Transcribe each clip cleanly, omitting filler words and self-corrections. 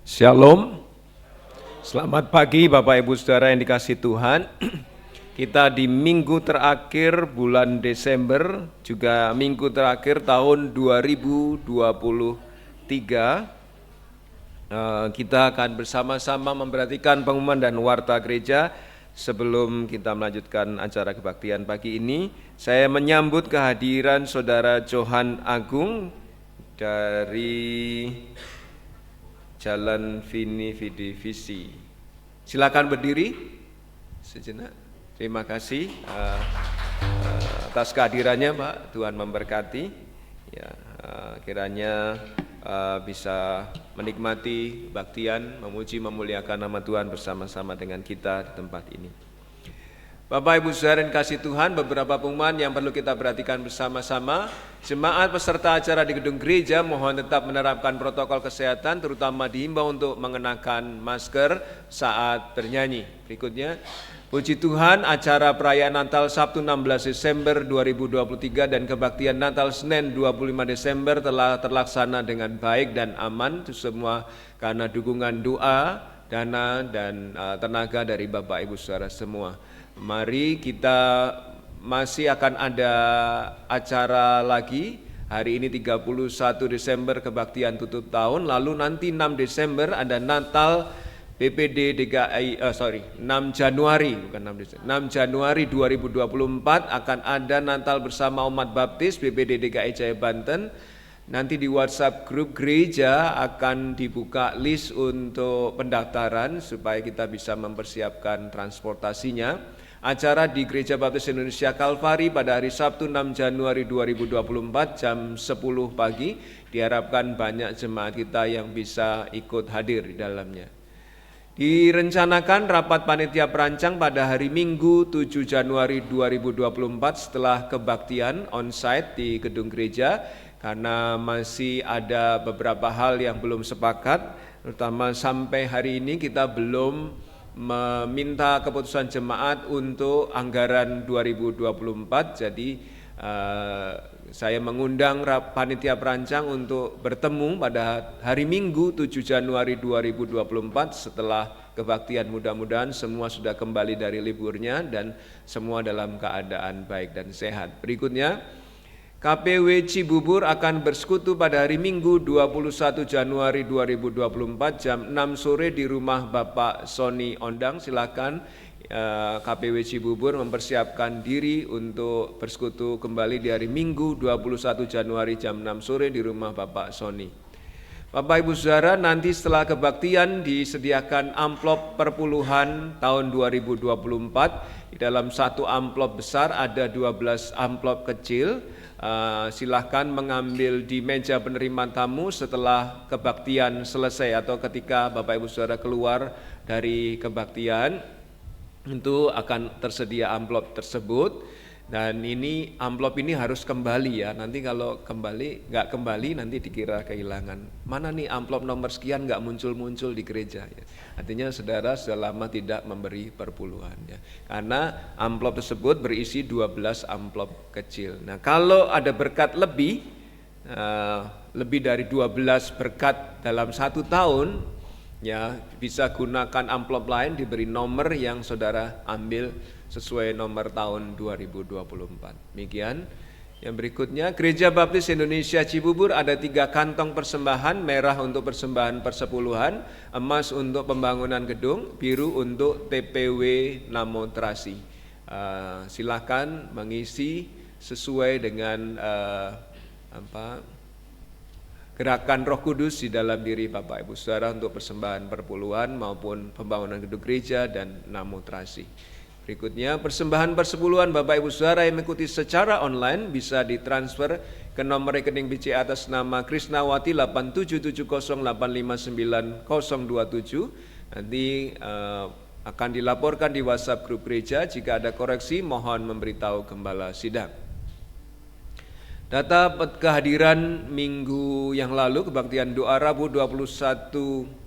Shalom, selamat pagi Bapak Ibu Saudara yang dikasihi Tuhan. Kita di minggu terakhir bulan Desember, juga minggu terakhir tahun 2023. Kita akan bersama-sama memperhatikan pengumuman dan warta gereja. Sebelum kita melanjutkan acara kebaktian pagi ini, saya menyambut kehadiran Saudara Johan Agung dari Jalan Vini Vidi. Silakan berdiri sejenak. Terima kasih atas kehadirannya, Pak. Tuhan memberkati. Ya, kiranya bisa menikmati kebaktian, memuji, memuliakan nama Tuhan bersama-sama dengan kita di tempat ini. Bapak Ibu Saudara yang kasih Tuhan, beberapa pengumuman yang perlu kita perhatikan bersama-sama. Jemaat peserta acara di gedung gereja mohon tetap menerapkan protokol kesehatan, terutama dihimbau untuk mengenakan masker saat bernyanyi. Berikutnya, puji Tuhan, acara perayaan Natal Sabtu 16 Desember 2023 dan kebaktian Natal Senin 25 Desember telah terlaksana dengan baik dan aman. Itu semua karena dukungan doa, dana, dan tenaga dari Bapak Ibu Saudara semua. Mari kita masih akan ada acara lagi. Hari ini 31 Desember kebaktian tutup tahun, lalu nanti 6 Desember ada Natal BPD DKI 6 Januari 2024 akan ada Natal bersama umat baptis BPD DKI Jaya Banten. Nanti di WhatsApp grup gereja akan dibuka list untuk pendaftaran supaya kita bisa mempersiapkan transportasinya. Acara di Gereja Baptis Indonesia Kalvari pada hari Sabtu 6 Januari 2024 jam 10 pagi. Diharapkan banyak jemaat kita yang bisa ikut hadir di dalamnya. Direncanakan rapat panitia perancang pada hari Minggu 7 Januari 2024 setelah kebaktian on-site di gedung gereja, karena masih ada beberapa hal yang belum sepakat, terutama sampai hari ini kita belum meminta keputusan jemaat untuk anggaran 2024. Jadi saya mengundang panitia perancang untuk bertemu pada hari Minggu 7 Januari 2024 setelah kebaktian. Mudah-mudahan semua sudah kembali dari liburnya dan semua dalam keadaan baik dan sehat. Berikutnya, KPW Cibubur akan bersekutu pada hari Minggu 21 Januari 2024 jam 6 sore di rumah Bapak Sony Ondang. Silakan KPW Cibubur mempersiapkan diri untuk bersekutu kembali di hari Minggu 21 Januari jam 6 sore di rumah Bapak Sony. Bapak Ibu Saudara, nanti setelah kebaktian disediakan amplop perpuluhan tahun 2024. Di dalam satu amplop besar ada 12 amplop kecil. Silahkan mengambil di meja penerimaan tamu setelah kebaktian selesai atau ketika Bapak Ibu Saudara keluar dari kebaktian, itu akan tersedia amplop tersebut. Dan ini amplop ini harus kembali ya, nanti kalau nggak kembali nanti dikira kehilangan. Mana nih amplop nomor sekian nggak muncul-muncul di gereja ya. Artinya saudara sudah lama tidak memberi perpuluhan ya. Karena amplop tersebut berisi 12 amplop kecil. Nah, kalau ada berkat lebih dari 12 berkat dalam 1 tahun ya, bisa gunakan amplop lain, diberi nomor yang saudara ambil sesuai nomor tahun 2024. Demikian. Yang berikutnya, Gereja Baptis Indonesia Cibubur ada 3 kantong persembahan, merah untuk persembahan persepuluhan, emas untuk pembangunan gedung, biru untuk TPW Namotrasi. Silakan mengisi sesuai dengan gerakan Roh Kudus di dalam diri Bapak Ibu Saudara untuk persembahan perpuluhan maupun pembangunan gedung gereja dan namotrasi. Berikutnya, persembahan persepuluhan Bapak Ibu Saudara yang mengikuti secara online bisa ditransfer ke nomor rekening BCA atas nama Krisnawati 8770859027. Nanti akan dilaporkan di WhatsApp grup gereja. Jika ada koreksi, mohon memberitahu gembala sidang. Data kehadiran minggu yang lalu, kebaktian doa Rabu 20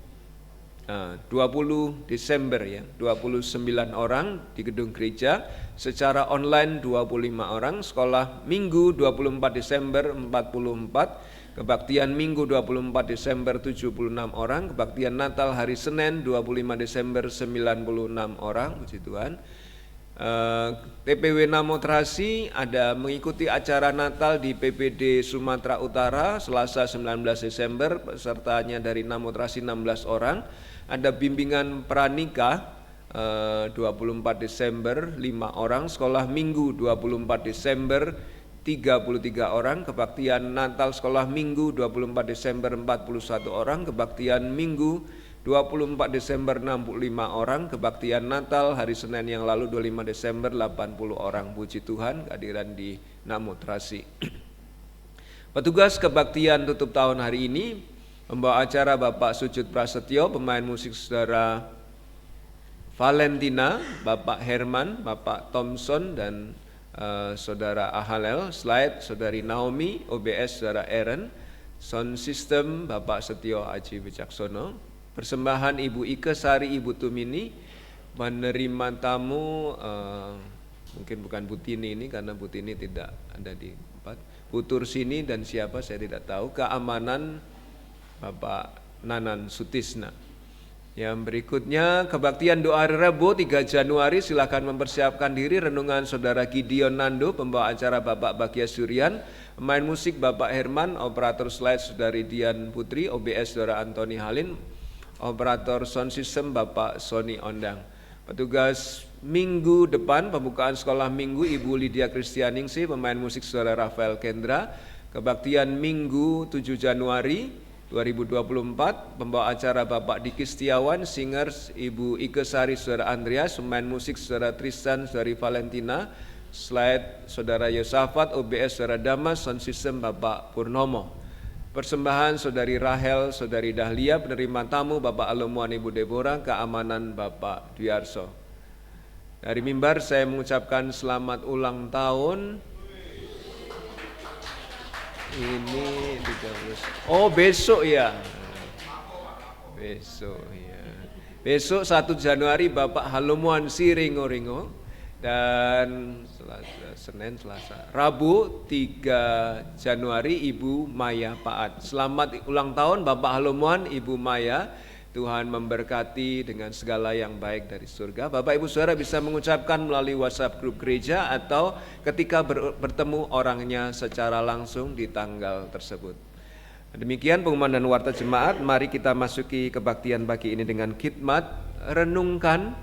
Desember ya, 29 orang di gedung gereja, secara online 25 orang, sekolah minggu 24 Desember 44, Kebaktian Minggu 24 Desember 76 orang, kebaktian Natal hari Senin 25 Desember 96 orang, puji Tuhan. TPW Namotrasi ada mengikuti acara Natal di PPD Sumatera Utara Selasa 19 Desember, pesertanya dari Namotrasi 16 orang. Ada bimbingan pranikah 24 Desember 5 orang, sekolah Minggu 24 Desember 33 orang, kebaktian Natal sekolah Minggu 24 Desember 41 orang, kebaktian Minggu 24 Desember 65 orang, kebaktian Natal hari Senin yang lalu 25 Desember 80 orang. Puji Tuhan kehadiran di Namotrasi. Petugas kebaktian tutup tahun hari ini membawa acara Bapak Sujud Prasetyo, pemain musik Saudara Valentina, Bapak Herman, Bapak Thompson dan Saudara Ahalel, slide Saudari Naomi, OBS Saudara Aaron, sound system Bapak Setio Aji Wicaksono. Persembahan Ibu Ike Sari, Ibu Tumini, menerima tamu, mungkin bukan Bu Tini ini karena Bu Tini tidak ada di tempat, Bu Tursini dan siapa saya tidak tahu, keamanan Bapak Nanan Sutisna. Yang berikutnya kebaktian doa Rebo 3 Januari, silakan mempersiapkan diri. Renungan Saudara Gideon Nando, pembawa acara Bapak Bagia Suryan, pemain musik Bapak Herman, operator slide Saudari Dian Putri, OBS Saudara Antoni Halin, operator sound system Bapak Sony Ondang. Petugas minggu depan pembukaan sekolah minggu Ibu Lydia Kristianingsih, pemain musik Saudara Rafael Kendra. Kebaktian Minggu 7 Januari 2024 pembawa acara Bapak Diki Setiawan, singers Ibu Ike Sari Saudara Andreas, pemain musik Saudara Tristan Saudari Valentina, slide Saudara Yosafat, OBS Saudara Damas, sound system Bapak Purnomo. Persembahan Saudari Rahel, Saudari Dahlia, penerima tamu Bapak Alomuan Ibu Deborah, keamanan Bapak Dwiarso. Dari mimbar saya mengucapkan selamat ulang tahun. Ini 30. Oh, besok ya. Besok ya. Besok 1 Januari Bapak Halomuan Si Ringo-Ringo, dan Senin, Selasa, Rabu 3 Januari Ibu Maya Paat. Selamat ulang tahun Bapak Halomuan, Ibu Maya. Tuhan memberkati dengan segala yang baik dari surga. Bapak Ibu Saudara bisa mengucapkan melalui WhatsApp grup gereja atau ketika bertemu orangnya secara langsung di tanggal tersebut. Demikian pengumuman dan warta jemaat. Mari kita masuki kebaktian pagi ini dengan khidmat, renungkan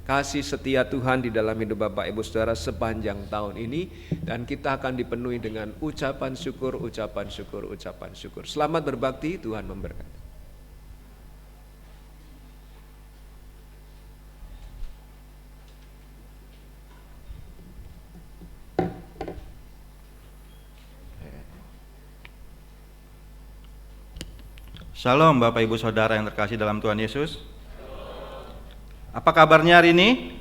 kasih setia Tuhan di dalam hidup Bapak Ibu Saudara sepanjang tahun ini, dan kita akan dipenuhi dengan ucapan syukur, ucapan syukur, ucapan syukur. Selamat berbakti, Tuhan memberkati. Shalom Bapak Ibu Saudara yang terkasih dalam Tuhan Yesus. Apa kabarnya hari ini?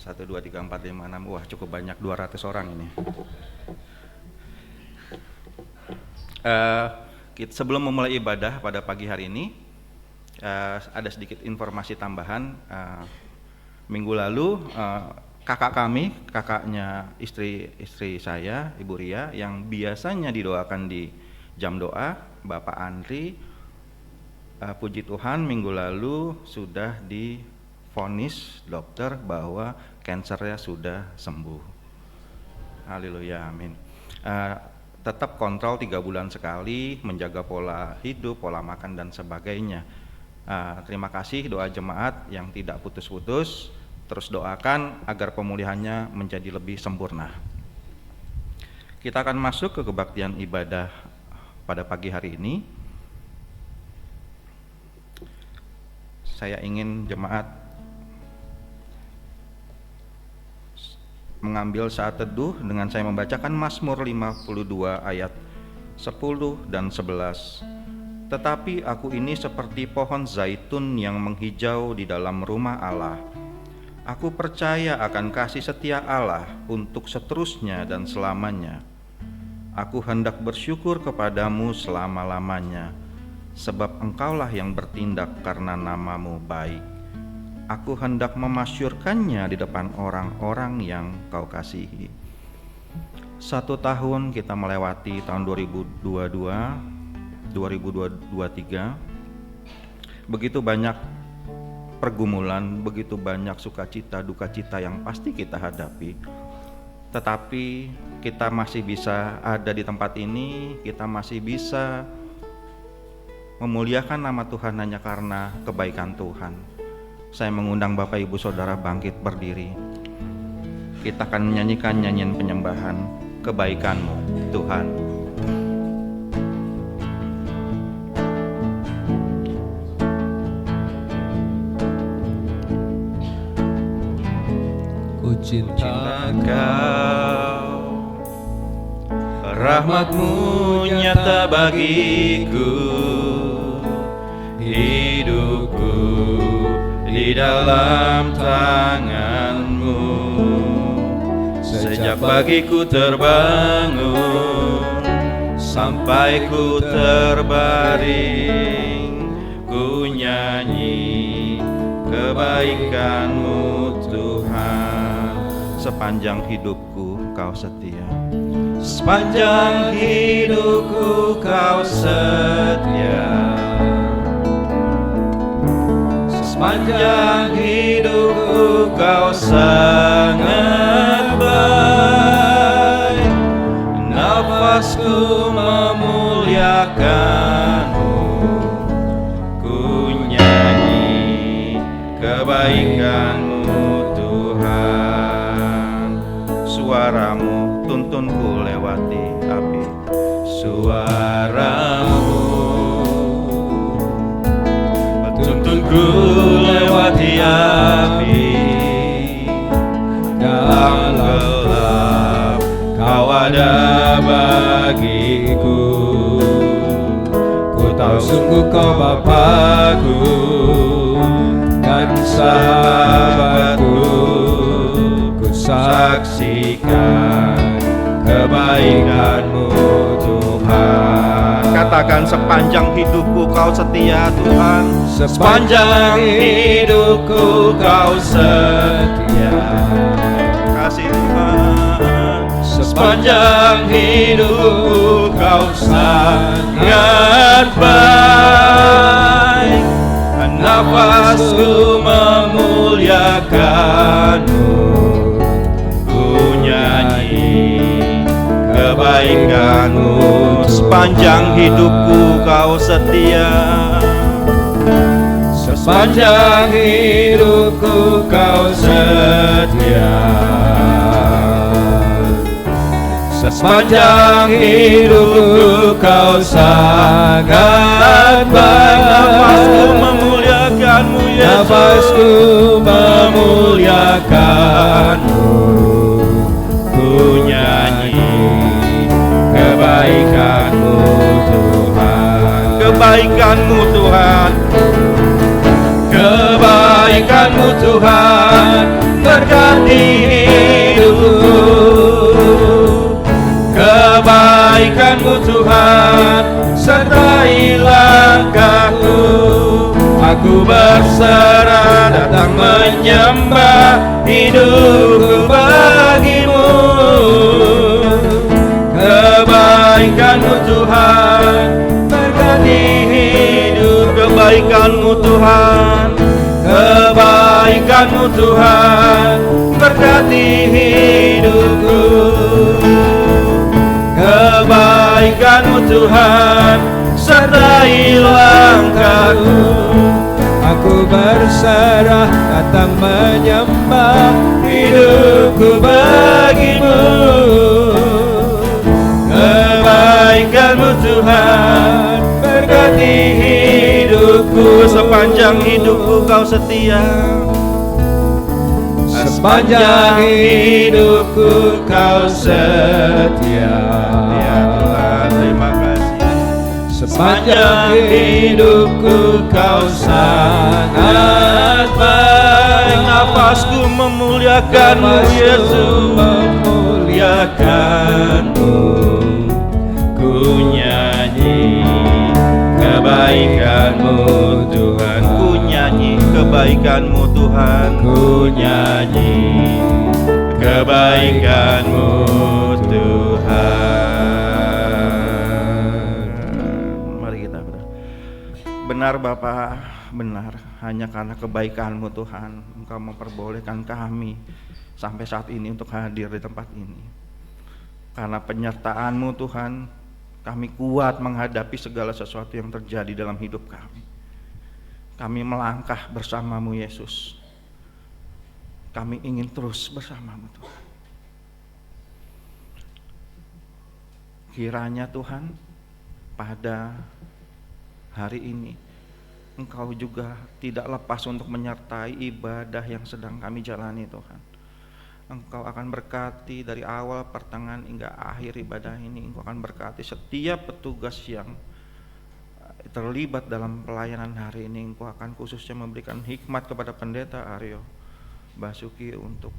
1, 2, 3, 4, 5, 6. Wah, cukup banyak, 200 orang ini. Sebelum memulai ibadah pada pagi hari ini, ada sedikit informasi tambahan. Minggu lalu kakak kami, kakaknya istri saya, Ibu Ria, yang biasanya didoakan di jam doa, Bapak Andri, puji Tuhan minggu lalu sudah divonis dokter bahwa kansernya sudah sembuh. Haleluya, amin. Tetap kontrol 3 bulan sekali, menjaga pola hidup, pola makan dan sebagainya. Terima kasih doa jemaat yang tidak putus-putus. Terus doakan agar pemulihannya menjadi lebih sempurna. Kita akan masuk ke kebaktian ibadah pada pagi hari ini. Saya ingin jemaat mengambil saat teduh dengan saya membacakan Mazmur 52 ayat 10 dan 11. Tetapi aku ini seperti pohon zaitun yang menghijau di dalam rumah Allah. Aku percaya akan kasih setia Allah untuk seterusnya dan selamanya. Aku hendak bersyukur kepadamu selama-lamanya, sebab engkaulah yang bertindak karena namamu baik. Aku hendak memasyurkannya di depan orang-orang yang kau kasihi. 1 tahun kita melewati tahun 2023. Begitu banyak pergumulan, begitu banyak sukacita, dukacita yang pasti kita hadapi. Tetapi kita masih bisa ada di tempat ini, kita masih bisa memuliakan nama Tuhan hanya karena kebaikan Tuhan. Saya mengundang Bapak Ibu Saudara bangkit berdiri. Kita akan menyanyikan nyanyian penyembahan kebaikan-Mu Tuhan. Ku cinta Kau, rahmat-Mu nyata bagiku, hidupku di dalam tangan-Mu. Sejak pagiku terbangun sampai ku terbaring, ku nyanyi kebaikan-Mu Tuhan. Sepanjang hidupku Kau setia, sepanjang hidupku Kau setia, sepanjang hidupku Kau sangat baik. Nafasku memuliakan-Mu, ku nyanyi kebaikan-Mu Tuhan. suara-Mu tuntunku lewati api. Suara-Mu tuntunku lewati api. Dalam gelap Kau ada bagiku. Ku tahu sungguh Kau Bapa-Ku dan sahabatku. Ku saksikan kebaikan-Mu Tuhan. Katakan, sepanjang hidupku Kau setia Tuhan. Sepanjang hidupku Kau setia. Kasih Tuhan. Sepanjang hidupku Kau sangat baik. Nafasku memuliakan-Mu, ku nyanyi kebaikan-Mu. Sepanjang hidupku Kau setia. Sepanjang hidupku Kau setia. Sepanjang hidupku Kau sangat baik. Nafasku memuliakan-Mu Yesus. Nafasku memuliakan-Mu, ku nyanyi kebaikan-Mu Tuhan. Kebaikan-Mu Tuhan. Kebaikan-Mu Tuhan berkati hidupku. Kebaikan-Mu Tuhan sertai langkahku. Aku berserah datang menyembah, hidupku bagi-Mu. Kebaikan-Mu Tuhan berkati hidup. Kebaikan-Mu Tuhan. Kebaikan-Mu Tuhan berkati hidupku. Kebaikan-Mu Tuhan sertai langkahku. Aku berserah datang menyembah, hidupku bagi-Mu. Kebaikan-Mu Tuhan berkati hidupku. Sepanjang hidupku Kau setia. Sepanjang hidupku Kau setia. Ya Tuhan, terima kasih. Sepanjang hidupku Kau sangat baik. Nafasku memuliakan-Mu Yesus. Memuliakan-Mu, ku nyanyi kebaikan-Mu Tuhan. Ku nyanyi kebaikan-Mu Tuhan. Ku nyanyi kebaikan-Mu Tuhan. Benar Bapa, benar. Hanya karena kebaikan-Mu Tuhan, Engkau memperbolehkan kami sampai saat ini untuk hadir di tempat ini. Karena penyertaan-Mu Tuhan, kami kuat menghadapi segala sesuatu yang terjadi dalam hidup kami. Kami melangkah bersama-Mu Yesus. Kami ingin terus bersama-Mu Tuhan. Kiranya Tuhan, pada hari ini Engkau juga tidak lepas untuk menyertai ibadah yang sedang kami jalani Tuhan. Engkau akan berkati dari awal, pertengahan hingga akhir ibadah ini. Engkau akan berkati setiap petugas yang terlibat dalam pelayanan hari ini. Engkau akan khususnya memberikan hikmat kepada Pendeta Aryo Basuki untuk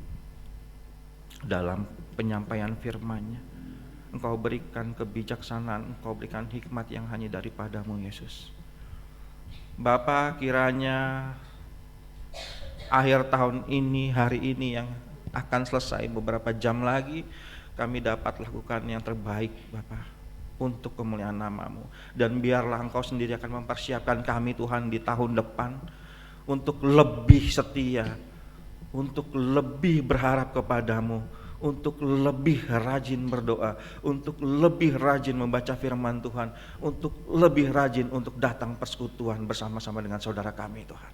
dalam penyampaian firman-Nya. Engkau berikan kebijaksanaan, Engkau berikan hikmat yang hanya daripada-Mu Yesus. Bapa, kiranya akhir tahun ini, hari ini yang akan selesai beberapa jam lagi, kami dapat lakukan yang terbaik Bapa untuk kemuliaan nama-Mu. Dan biarlah Engkau sendiri akan mempersiapkan kami Tuhan di tahun depan untuk lebih setia, untuk lebih berharap kepada-Mu, untuk lebih rajin berdoa, untuk lebih rajin membaca firman Tuhan, untuk lebih rajin untuk datang persekutuan bersama-sama dengan saudara kami Tuhan.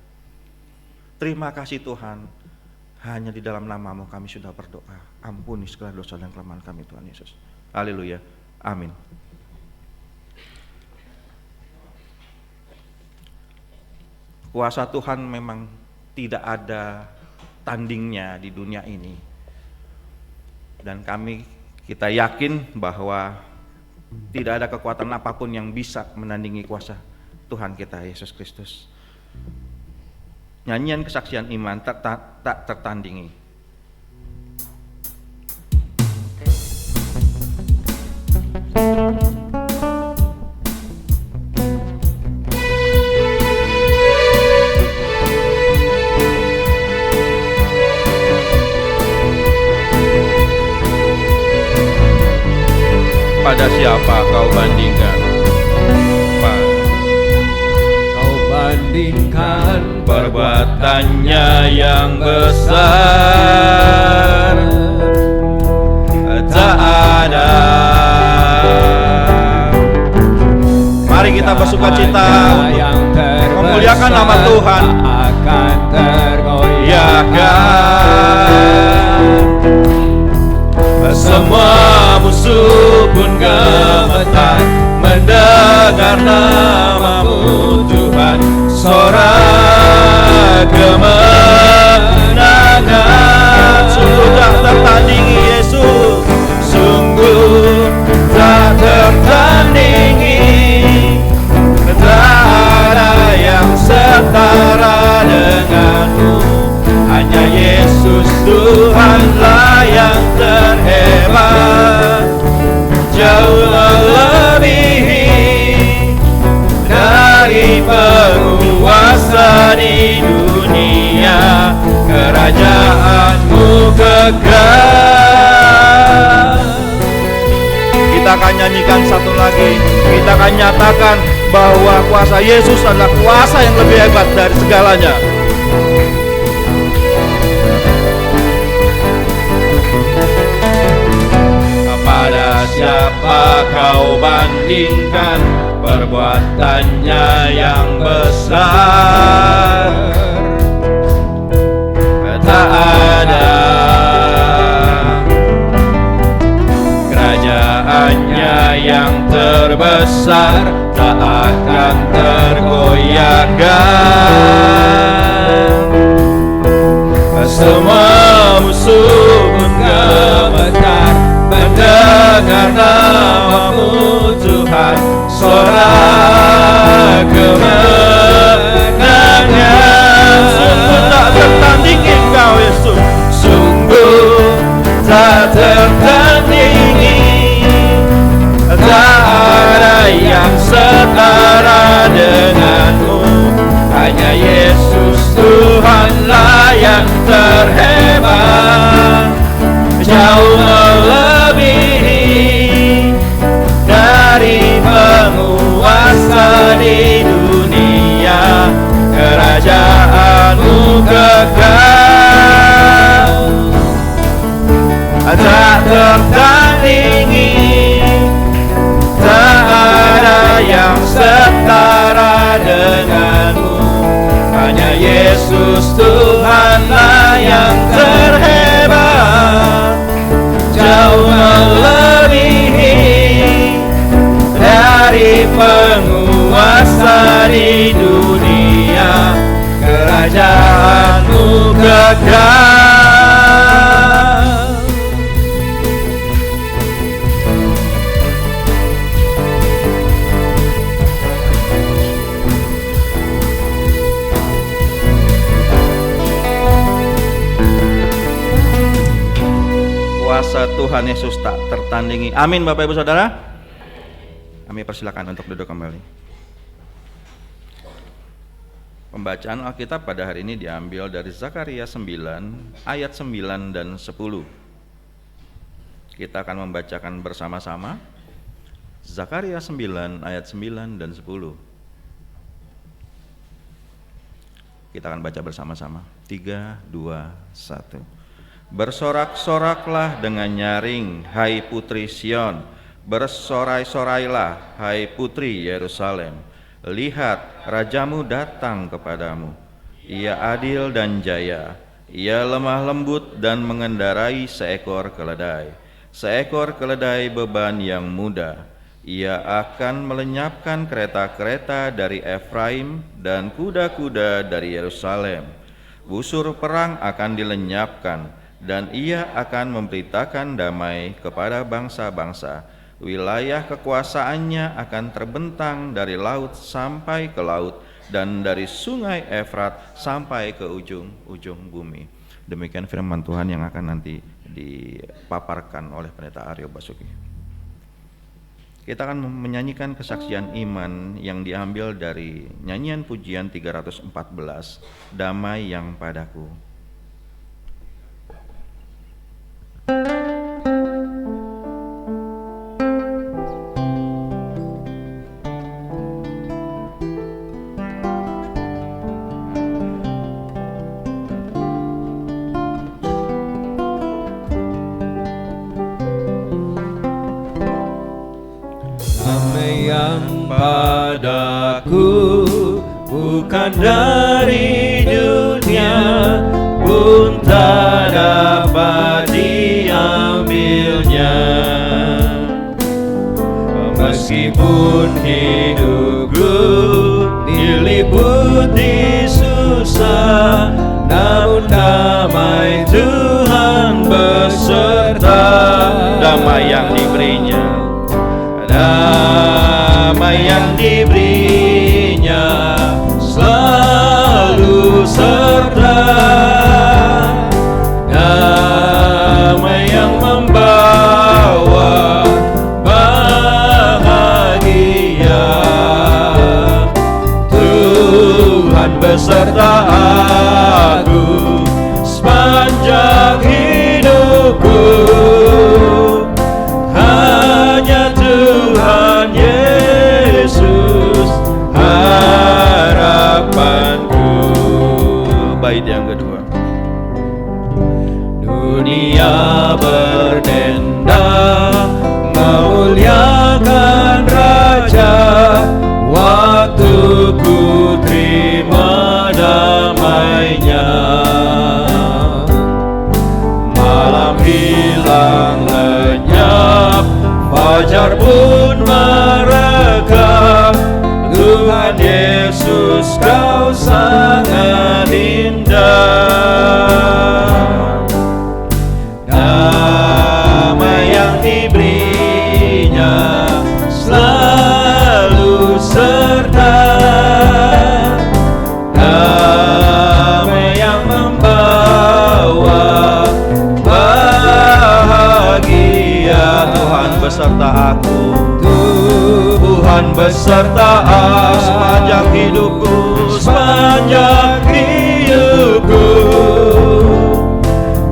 Terima kasih Tuhan, hanya di dalam nama-Mu kami sudah berdoa. Ampuni segala dosa dan kelemahan kami Tuhan Yesus. Haleluya, amin. Kuasa Tuhan memang tidak ada tandingnya di dunia ini. Dan kita yakin bahwa tidak ada kekuatan apapun yang bisa menandingi kuasa Tuhan kita Yesus Kristus. Nyanyian kesaksian iman tak tertandingi. Pada siapa kau bandingkan? Kau bandingkan perbuatannya yang besar, tak ada. Mari kita bersukacita memuliakan nama Tuhan. Akan tergoyahkan, semua musuh pun gemetar mendengar nama-Mu Tuhan. Sorak kemenangan, sungguh tak tertandingi Yesus, sungguh tak tertandingi. Tak ada yang setara dengan-Mu, hanya Yesus Tuhanlah yang terhebat, jauh melebihi dari penguasa di dunia. Kerajaan-Mu kekal. Kita akan nyanyikan satu lagi. Kita akan nyatakan bahwa kuasa Yesus adalah kuasa yang lebih hebat dari segalanya. Pada siapa kau bandingkan perbuatannya yang besar? Tak ada. Kerajaannya yang terbesar tak akan tergoyahkan. Semua musuh pun gemetar mendengar nama-Mu Tuhan. Sorak kemenangan, sungguh tak tertandingi Engkau Yesus, sungguh tak tertandingi. Tak ada yang setara dengan-Mu, hanya Yesus Tuhanlah yang terhebat, jauh melebihi dari penguasa di dunia. Yesus Tuhanlah yang terhebat, jauh melebihi dari penguasa di dunia. Kerajaanmu kekal. Kuasa Tuhan Yesus tak tertandingi. Amin Bapak Ibu Saudara. Kami persilakan untuk duduk kembali. Pembacaan Alkitab pada hari ini diambil dari Zakaria 9 ayat 9 dan 10. Kita akan membacakan bersama-sama Zakaria 9 ayat 9 dan 10. Kita akan baca bersama-sama. 3, 2, 1. Bersorak-soraklah dengan nyaring, hai putri Sion. Bersorai-sorailah, hai putri Yerusalem. Lihat, rajamu datang kepadamu. Ia adil dan jaya. Ia lemah lembut dan mengendarai seekor keledai. Seekor keledai beban yang mudah. Ia akan melenyapkan kereta-kereta dari Efraim dan kuda-kuda dari Yerusalem. Busur perang akan dilenyapkan, dan ia akan memberitakan damai kepada bangsa-bangsa. Wilayah kekuasaannya akan terbentang dari laut sampai ke laut, dan dari sungai Efrat sampai ke ujung-ujung bumi. Demikian firman Tuhan yang akan nanti dipaparkan oleh Pendeta Aryo Basuki. Kita akan menyanyikan kesaksian iman yang diambil dari nyanyian pujian 314, Damai yang Padaku. Bukan dari dunia pun tak dapat diambilnya. Meskipun hidupku diliputi susah, namun damai Tuhan beserta. Damai yang diberinya, damai yang diberinya selalu serta, damai yang membawa bahagia. Tuhan beserta aku sepanjang hidupku. Hanya Tuhan Yesus harapanku. Bait yang kedua. Dunia berdendang memuliakan Raja, waktu ku terima damainya. Malam hilang lenyap, fajar pun merekam. Tuhan Yesus, Kau sangat indah. Damai yang diberinya selalu serta, damai yang membawa bahagia. Tuhan beserta aku, Tuhan beserta aku sepanjang hidupku, sepanjang hidupku.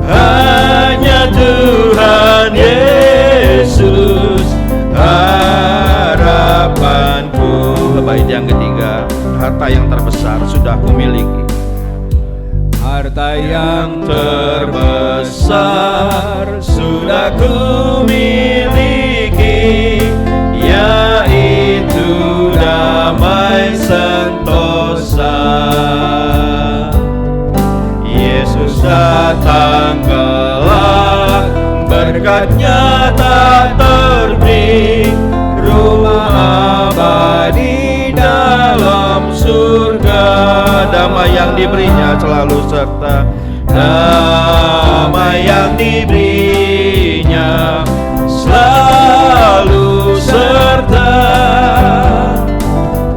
Hanya Tuhan Yesus harapanku. Bait yang ketiga. Harta yang terbesar sudah kumiliki. Harta yang terbesar sudah kumiliki, yaitu damai sentosa. damai yang diberinya selalu serta, damai yang diberinya selalu serta,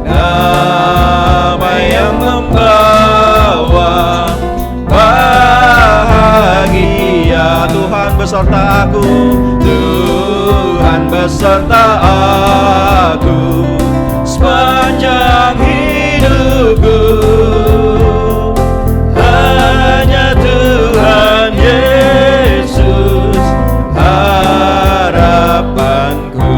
damai yang membawa bahagia. Tuhan beserta aku, Tuhan beserta aku sepanjang hidupku. Hanya Tuhan Yesus harapanku.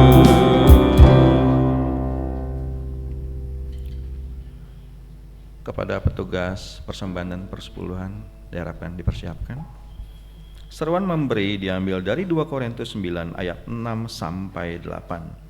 Kepada petugas persembahan dan persepuluhan diharapkan dipersiapkan. Seruan memberi diambil dari 2 Korintus 9 ayat 6 sampai 8.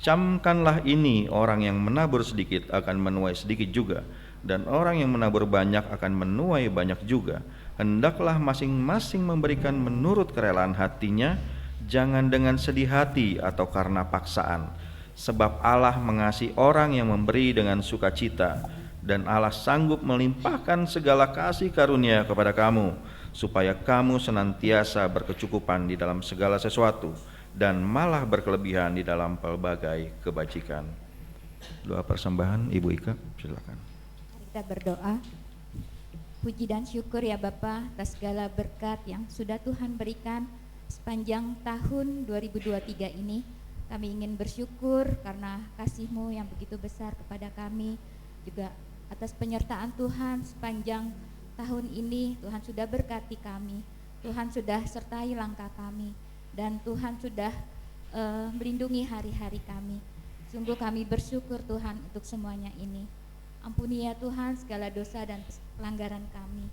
Camkanlah ini, orang yang menabur sedikit akan menuai sedikit juga, dan orang yang menabur banyak akan menuai banyak juga. Hendaklah masing-masing memberikan menurut kerelaan hatinya, jangan dengan sedih hati atau karena paksaan. Sebab Allah mengasihi orang yang memberi dengan sukacita, dan Allah sanggup melimpahkan segala kasih karunia kepada kamu, supaya kamu senantiasa berkecukupan di dalam segala sesuatu, dan malah berkelebihan di dalam pelbagai kebajikan. Doa persembahan, Ibu Ika, silakan. Kita berdoa. Puji dan syukur ya Bapa atas segala berkat yang sudah Tuhan berikan sepanjang tahun 2023 ini. Kami ingin bersyukur karena kasih-Mu yang begitu besar kepada kami, juga atas penyertaan Tuhan sepanjang tahun ini. Tuhan sudah berkati kami, Tuhan sudah sertai langkah kami, dan Tuhan sudah melindungi hari-hari kami. Sungguh kami bersyukur Tuhan untuk semuanya ini. Ampuni ya Tuhan segala dosa dan pelanggaran kami.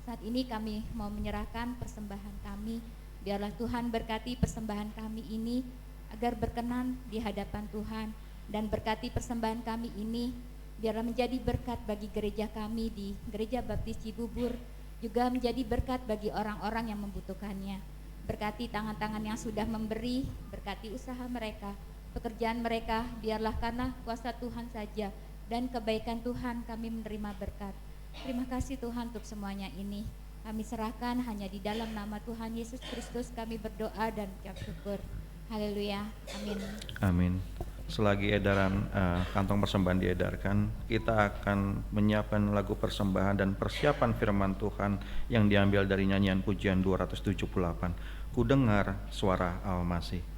Saat ini kami mau menyerahkan persembahan kami. Biarlah Tuhan berkati persembahan kami ini agar berkenan di hadapan Tuhan, dan berkati persembahan kami ini biarlah menjadi berkat bagi gereja kami di Gereja Baptis Cibubur, juga menjadi berkat bagi orang-orang yang membutuhkannya. Berkati tangan-tangan yang sudah memberi, berkati usaha mereka, pekerjaan mereka, biarlah karena kuasa Tuhan saja dan kebaikan Tuhan kami menerima berkat. Terima kasih Tuhan untuk semuanya ini. Kami serahkan hanya di dalam nama Tuhan Yesus Kristus kami berdoa dan ucap syukur. Haleluya, amin. Amin. Selagi edaran kantong persembahan diedarkan, kita akan menyiapkan lagu persembahan dan persiapan firman Tuhan yang diambil dari nyanyian pujian 278. Ku dengar suara Al-Masih.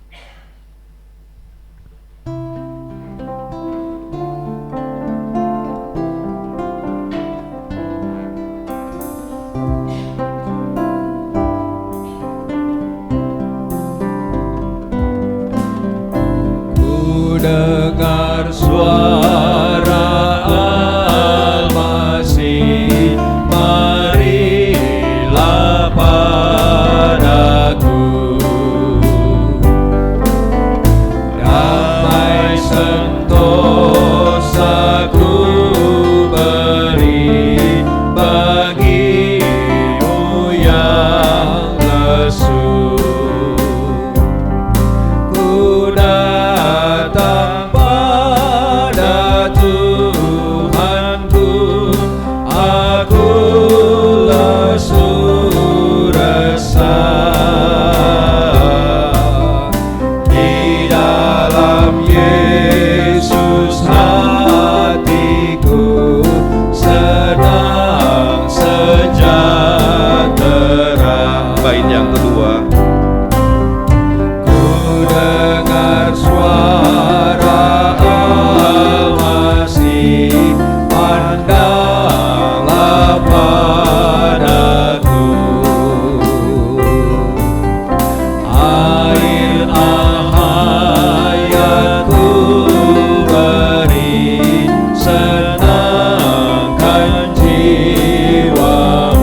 Dengar suara Al-Masih, marilah padaku. Damai sentosa ku beri bagimu yang lesu. Datang pada Tuhanku, aku lesu resah. Di dalam Yesus hatiku senang sejahtera. Bait yang kedua. Dengar suara Al-Masih, pandanglah padaku. Air hayatku beri, senangkan jiwamu.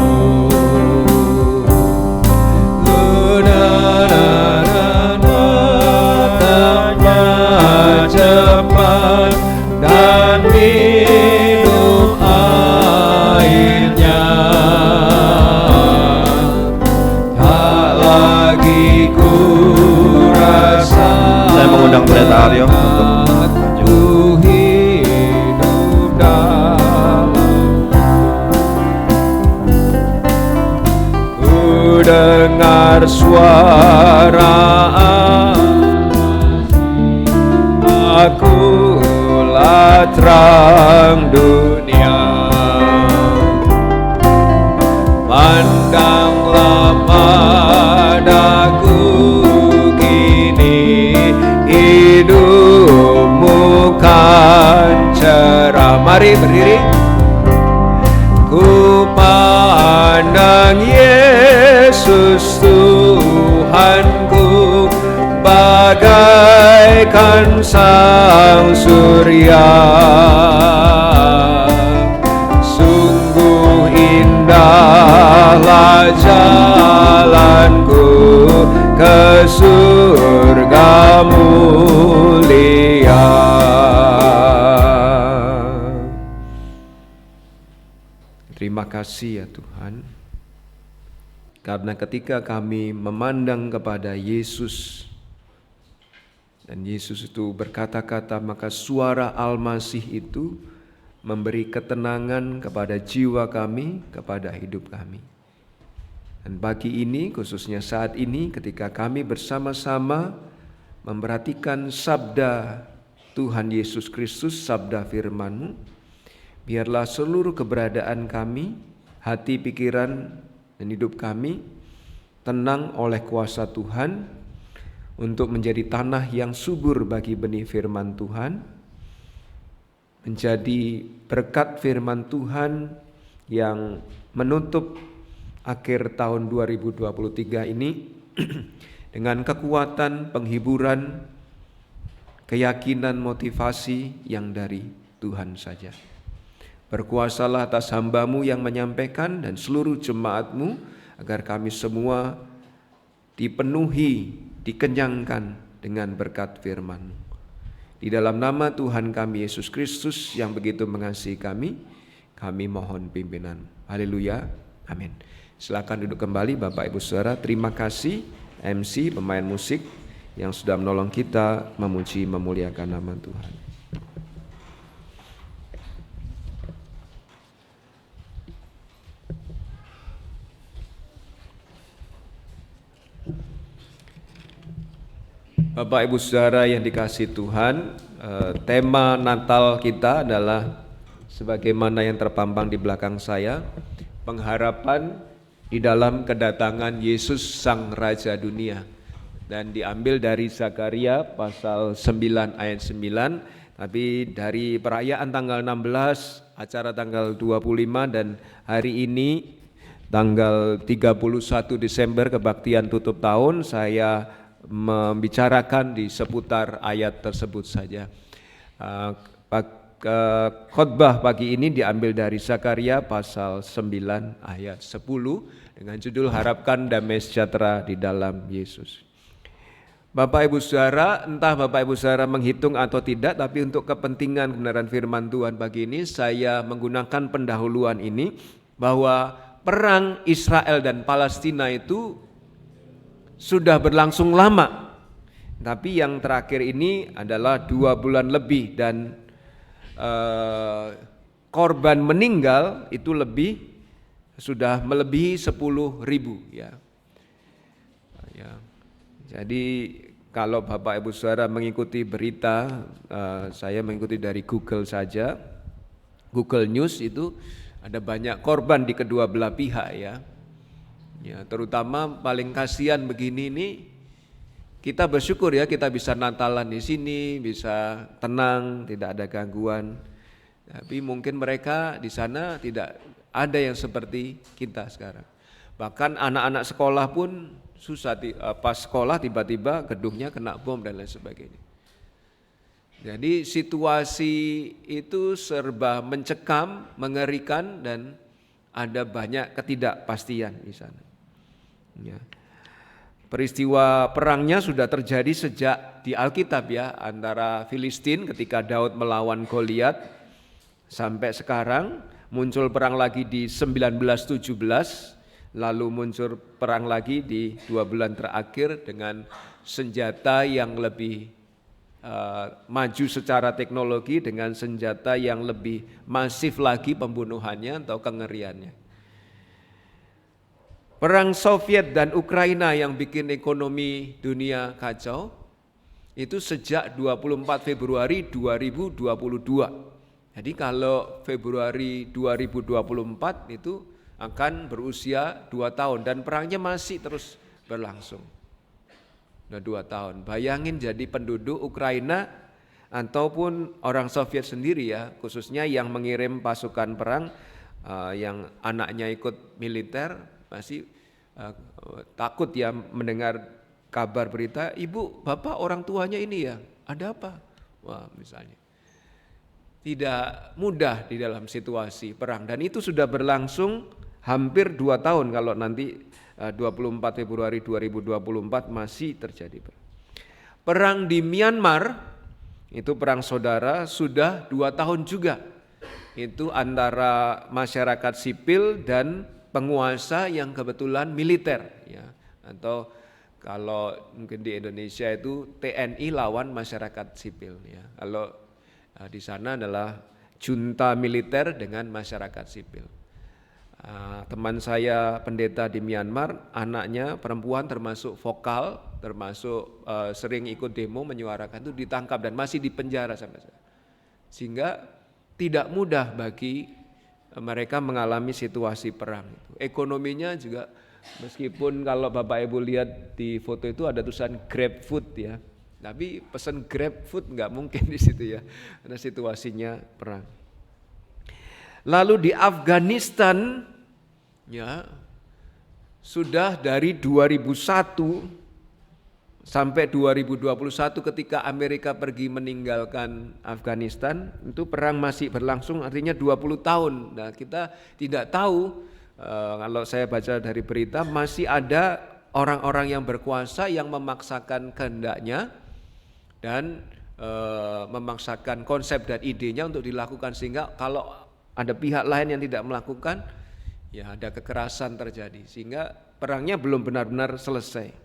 Cepat dan minum airnya, tak lagi ku rasa. Saya mengundang Pendeta Aryo untuk hidup dalam suara akulah terang dunia. Pandanglah padaku kini, hidupmu kan cerah. Mari berdiri. Ku pandang Yesus Tuhanku bagaikan sang surya. Sungguh indahlah jalanku ke surga mulia. Terima kasih ya Tuhan, karena ketika kami memandang kepada Yesus dan Yesus itu berkata-kata, maka suara Al-Masih itu memberi ketenangan kepada jiwa kami, kepada hidup kami. Dan pagi ini, khususnya saat ini, ketika kami bersama-sama memperhatikan sabda Tuhan Yesus Kristus, sabda firman-Mu, biarlah seluruh keberadaan kami, hati, pikiran, dan hidup kami tenang oleh kuasa Tuhan untuk menjadi tanah yang subur bagi benih firman Tuhan, menjadi berkat firman Tuhan yang menutup akhir tahun 2023 ini dengan kekuatan, penghiburan, keyakinan, motivasi yang dari Tuhan saja. Berkuasalah atas hamba-Mu yang menyampaikan dan seluruh jemaat-Mu, agar kami semua dipenuhi, dikenyangkan dengan berkat firman-Mu. Di dalam nama Tuhan kami Yesus Kristus yang begitu mengasihi kami mohon pimpinan. Haleluya, amin. Silakan duduk kembali Bapak Ibu Saudara. Terima kasih MC, pemain musik yang sudah menolong kita memuji memuliakan nama Tuhan. Bapak Ibu Saudara yang dikasihi Tuhan, tema Natal kita adalah sebagaimana yang terpampang di belakang saya, pengharapan di dalam kedatangan Yesus Sang Raja Dunia, dan diambil dari Zakaria pasal 9 ayat 9, tapi dari perayaan tanggal 16, acara tanggal 25, dan hari ini tanggal 31 Desember kebaktian tutup tahun, saya membicarakan di seputar ayat tersebut saja. Khotbah pagi ini diambil dari Zakaria pasal 9 ayat 10 dengan judul Harapkan Damai Sejahtera di dalam Yesus. Bapak Ibu Saudara, entah Bapak Ibu Saudara menghitung atau tidak, tapi untuk kepentingan kebenaran firman Tuhan pagi ini saya menggunakan pendahuluan ini bahwa perang Israel dan Palestina itu sudah berlangsung lama, tapi yang terakhir ini adalah 2 bulan lebih, dan korban meninggal itu sudah melebihi 10.000 ya. Jadi kalau Bapak Ibu Saudara mengikuti berita, saya mengikuti dari Google saja, Google News itu ada banyak korban di kedua belah pihak ya. Ya, terutama paling kasihan begini nih, kita bersyukur ya kita bisa Natalan di sini, bisa tenang, tidak ada gangguan. Tapi mungkin mereka di sana tidak ada yang seperti kita sekarang. Bahkan anak-anak sekolah pun susah, pas sekolah tiba-tiba gedungnya kena bom dan lain sebagainya. Jadi situasi itu serba mencekam, mengerikan, dan ada banyak ketidakpastian di sana. Ya. Peristiwa perangnya sudah terjadi sejak di Alkitab ya, antara Filistin ketika Daud melawan Goliat sampai sekarang. Muncul perang lagi di 1917, lalu muncul perang lagi di 2 bulan terakhir dengan senjata yang lebih maju secara teknologi, dengan senjata yang lebih masif lagi pembunuhannya atau kengeriannya. Perang Soviet dan Ukraina yang bikin ekonomi dunia kacau, itu sejak 24 Februari 2022. Jadi kalau Februari 2024 itu akan berusia 2 tahun dan perangnya masih terus berlangsung. Udah 2 tahun. Bayangin jadi penduduk Ukraina ataupun orang Soviet sendiri ya, khususnya yang mengirim pasukan perang, yang anaknya ikut militer, masih takut ya mendengar kabar berita, ibu, bapak, orang tuanya ini ya, ada apa? Wah, misalnya. Tidak mudah di dalam situasi perang dan itu sudah berlangsung hampir 2 tahun kalau nanti 24 Februari 2024 masih terjadi perang. Perang di Myanmar, itu perang saudara, sudah 2 tahun juga. Itu antara masyarakat sipil dan penguasa yang kebetulan militer ya, atau kalau mungkin di Indonesia itu TNI lawan masyarakat sipil ya. Kalau di sana adalah junta militer dengan masyarakat sipil. Teman saya pendeta di Myanmar, anaknya perempuan termasuk vokal, termasuk sering ikut demo menyuarakan itu ditangkap dan masih dipenjara sampai sekarang. Sehingga tidak mudah bagi mereka mengalami situasi perang. Ekonominya juga, meskipun kalau Bapak Ibu lihat di foto itu ada tulisan Grab Food ya, tapi pesan Grab Food nggak mungkin di situ ya, karena situasinya perang. Lalu di Afghanistan ya sudah dari 2001 sampai 2021 ketika Amerika pergi meninggalkan Afghanistan, itu perang masih berlangsung, artinya 20 tahun. Nah, kita tidak tahu, kalau saya baca dari berita masih ada orang-orang yang berkuasa yang memaksakan kehendaknya dan memaksakan konsep dan idenya untuk dilakukan, sehingga kalau ada pihak lain yang tidak melakukan, ya ada kekerasan terjadi, sehingga perangnya belum benar-benar selesai.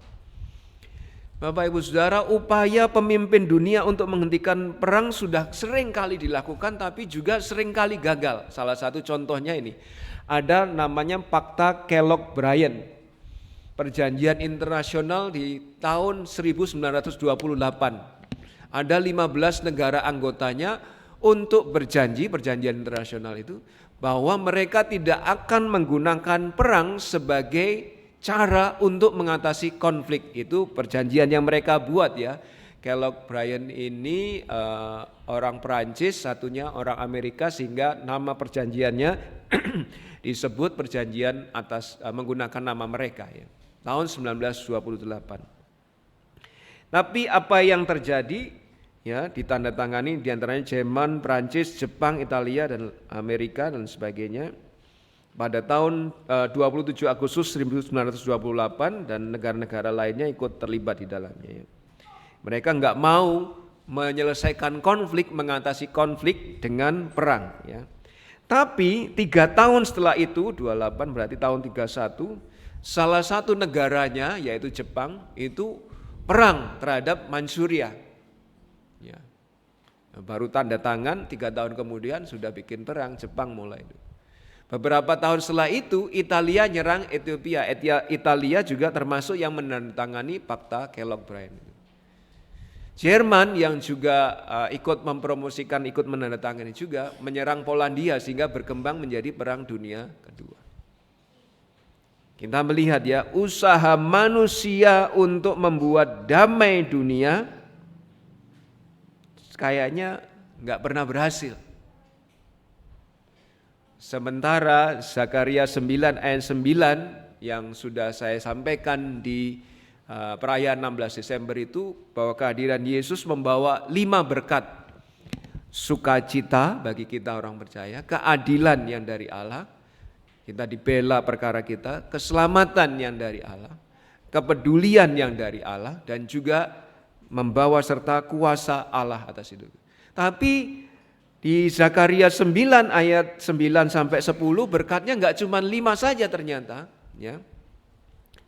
Bapak Ibu Saudara, upaya pemimpin dunia untuk menghentikan perang sudah sering kali dilakukan tapi juga sering kali gagal. Salah satu contohnya ini, ada namanya Fakta Kellogg-Briand, perjanjian internasional di tahun 1928. Ada 15 negara anggotanya untuk berjanji, perjanjian internasional itu, bahwa mereka tidak akan menggunakan perang sebagai cara untuk mengatasi konflik. Itu perjanjian yang mereka buat ya. Kellogg-Briand ini orang Perancis, satunya orang Amerika, sehingga nama perjanjiannya disebut perjanjian atas menggunakan nama mereka ya. Tahun 1928. Tapi apa yang terjadi ya, ditandatangani diantaranya Jerman, Perancis, Jepang, Italia dan Amerika dan sebagainya. Pada tahun 27 Agustus 1928 dan negara-negara lainnya ikut terlibat di dalamnya. Mereka enggak mau menyelesaikan konflik, mengatasi konflik dengan perang. Ya. Tapi 3 tahun setelah itu, 28 berarti tahun 31, salah satu negaranya yaitu Jepang itu perang terhadap Manchuria. Ya. Baru tanda tangan 3 tahun kemudian sudah bikin perang, Jepang mulai itu. Beberapa tahun setelah itu Italia nyerang Ethiopia. Italia juga termasuk yang menandatangani Fakta Kellogg-Briand. Jerman yang juga ikut mempromosikan, ikut menandatangani juga menyerang Polandia sehingga berkembang menjadi Perang Dunia Kedua. Kita melihat ya, usaha manusia untuk membuat damai dunia kayaknya nggak pernah berhasil. Sementara Zakaria 9 ayat 9 yang sudah saya sampaikan di perayaan 16 Desember itu, bahwa kehadiran Yesus membawa 5 berkat. Sukacita bagi kita orang percaya, keadilan yang dari Allah, kita dibela perkara kita, keselamatan yang dari Allah, kepedulian yang dari Allah, dan juga membawa serta kuasa Allah atas hidup. Tapi di Zakaria 9 ayat 9 sampai 10 berkatnya enggak cuma 5 saja ternyata ya.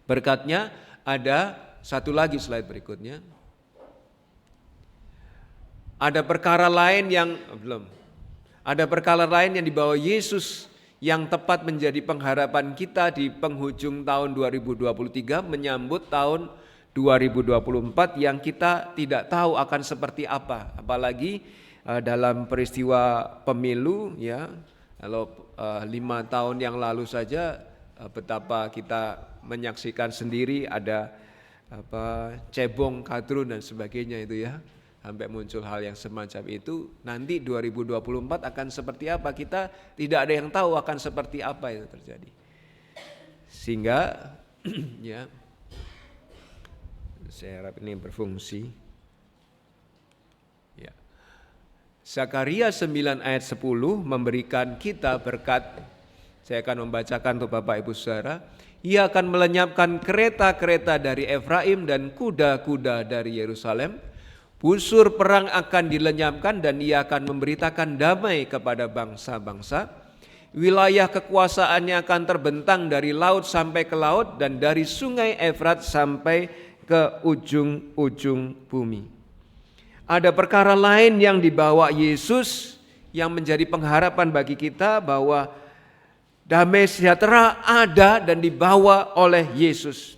Berkatnya ada satu lagi, slide berikutnya. Ada perkara lain yang belum. Ada perkara lain yang dibawa Yesus yang tepat menjadi pengharapan kita di penghujung tahun 2023 menyambut tahun 2024 yang kita tidak tahu akan seperti apa, apalagi dalam peristiwa pemilu ya. Kalau 5 tahun yang lalu saja betapa kita menyaksikan sendiri ada cebong, kadrun dan sebagainya itu ya. Sampai muncul hal yang semacam itu, nanti 2024 akan seperti apa, kita tidak ada yang tahu akan seperti apa itu terjadi. Sehingga ya, saya harap ini berfungsi. Ya. Zakaria 9 ayat 10 memberikan kita berkat. Saya akan membacakan untuk Bapak Ibu Saudara. Ia akan melenyapkan kereta-kereta dari Efraim dan kuda-kuda dari Yerusalem. Busur perang akan dilenyapkan dan ia akan memberitakan damai kepada bangsa-bangsa. Wilayah kekuasaannya akan terbentang dari laut sampai ke laut dan dari sungai Efrat sampai ke ujung-ujung bumi. Ada perkara lain yang dibawa Yesus yang menjadi pengharapan bagi kita bahwa damai sejahtera ada dan dibawa oleh Yesus.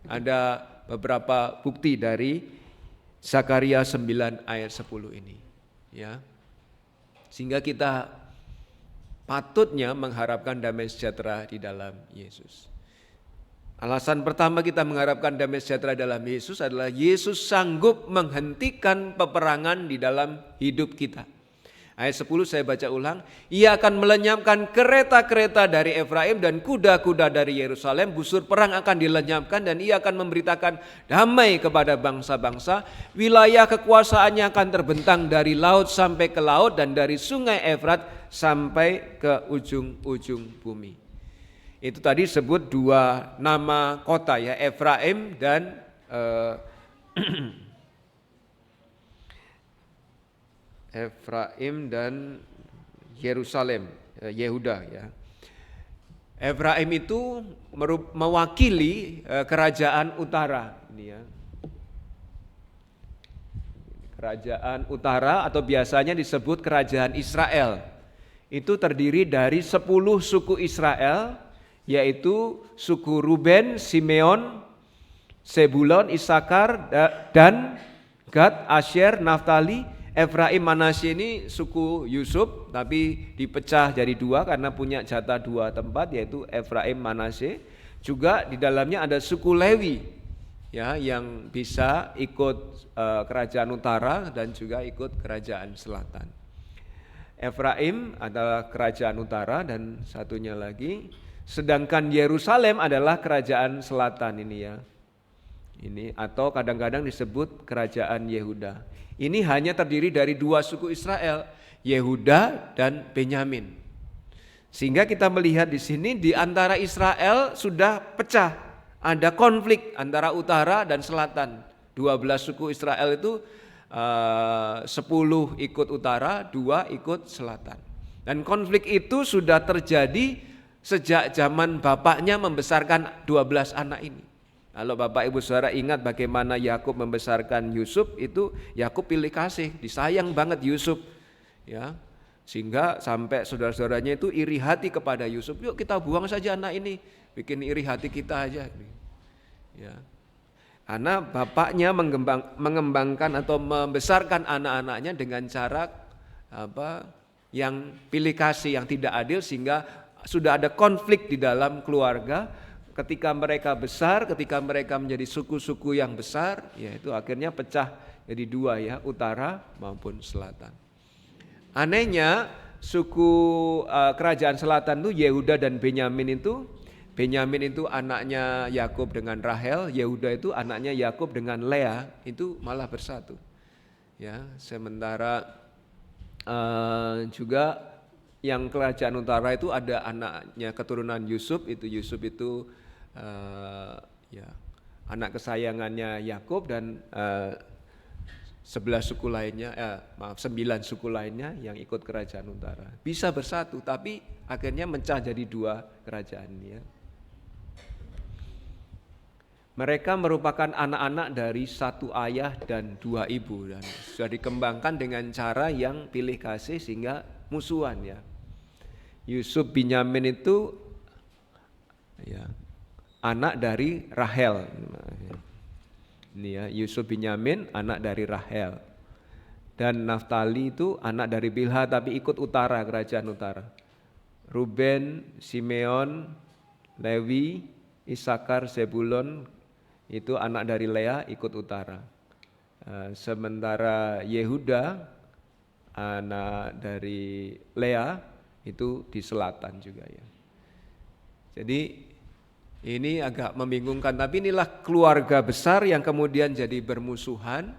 Ada beberapa bukti dari Zakaria 9 ayat 10 ini ya. Sehingga kita patutnya mengharapkan damai sejahtera di dalam Yesus. Alasan pertama kita mengharapkan damai sejahtera dalam Yesus adalah Yesus sanggup menghentikan peperangan di dalam hidup kita. Ayat 10 saya baca ulang. Ia akan melenyapkan kereta-kereta dari Efraim dan kuda-kuda dari Yerusalem. Busur perang akan dilenyapkan dan ia akan memberitakan damai kepada bangsa-bangsa. Wilayah kekuasaannya akan terbentang dari laut sampai ke laut dan dari sungai Efrat sampai ke ujung-ujung bumi. Itu tadi sebut 2 nama kota ya, Efraim dan Efraim dan Yerusalem, Yehuda ya. Efraim itu mewakili kerajaan utara ini ya. Kerajaan utara atau biasanya disebut kerajaan Israel. Itu terdiri dari 10 suku Israel, yaitu suku Ruben, Simeon, Sebulon, Isakar dan Gad, Asyer, Naftali. Efraim, Manasye ini suku Yusuf tapi dipecah jadi 2 karena punya jatah 2 tempat, yaitu Efraim, Manasye. Juga di dalamnya ada suku Lewi ya yang bisa ikut kerajaan utara dan juga ikut kerajaan selatan. Efraim adalah kerajaan utara dan satunya lagi, sedangkan Yerusalem adalah kerajaan selatan ini ya. Ini atau kadang-kadang disebut kerajaan Yehuda. Ini hanya terdiri dari 2 suku Israel, Yehuda dan Benyamin. Sehingga kita melihat di sini di antara Israel sudah pecah, ada konflik antara utara dan selatan. 12 suku Israel itu 10 ikut utara, 2 ikut selatan. Dan konflik itu sudah terjadi sejak zaman bapaknya membesarkan 12 anak ini. Kalau Bapak Ibu Saudara ingat bagaimana Yakub membesarkan Yusuf, itu Yakub pilih kasih, disayang banget Yusuf ya. Sehingga sampai saudara-saudaranya itu iri hati kepada Yusuf. Yuk kita buang saja anak ini, bikin iri hati kita aja ya. Karena bapaknya mengembangkan atau membesarkan anak-anaknya dengan cara yang pilih kasih, yang tidak adil, sehingga sudah ada konflik di dalam keluarga. Ketika mereka besar, ketika mereka menjadi suku-suku yang besar, ya itu akhirnya pecah jadi 2 ya, utara maupun selatan. Anehnya suku kerajaan selatan itu Yehuda dan Benyamin itu anaknya Yakub dengan Rahel, Yehuda itu anaknya Yakub dengan Lea, itu malah bersatu. Ya, sementara juga yang kerajaan utara itu ada anaknya keturunan Yusuf itu ya anak kesayangannya Yakub dan 9 suku lainnya yang ikut kerajaan utara. Bisa bersatu tapi akhirnya mencah jadi 2 kerajaan ya. Mereka merupakan anak-anak dari 1 ayah dan 2 ibu dan sudah dikembangkan dengan cara yang pilih kasih sehingga musuhan ya. Yusuf Binyamin itu ya, anak dari Rahel. Ini ya, Yusuf Binyamin anak dari Rahel. Dan Naftali itu anak dari Bilha tapi ikut utara, kerajaan utara. Ruben, Simeon, Lewi, Isakar, Zebulon itu anak dari Lea ikut utara. Sementara Yehuda anak dari Lea itu di selatan juga ya. Jadi ini agak membingungkan, tapi inilah keluarga besar yang kemudian jadi bermusuhan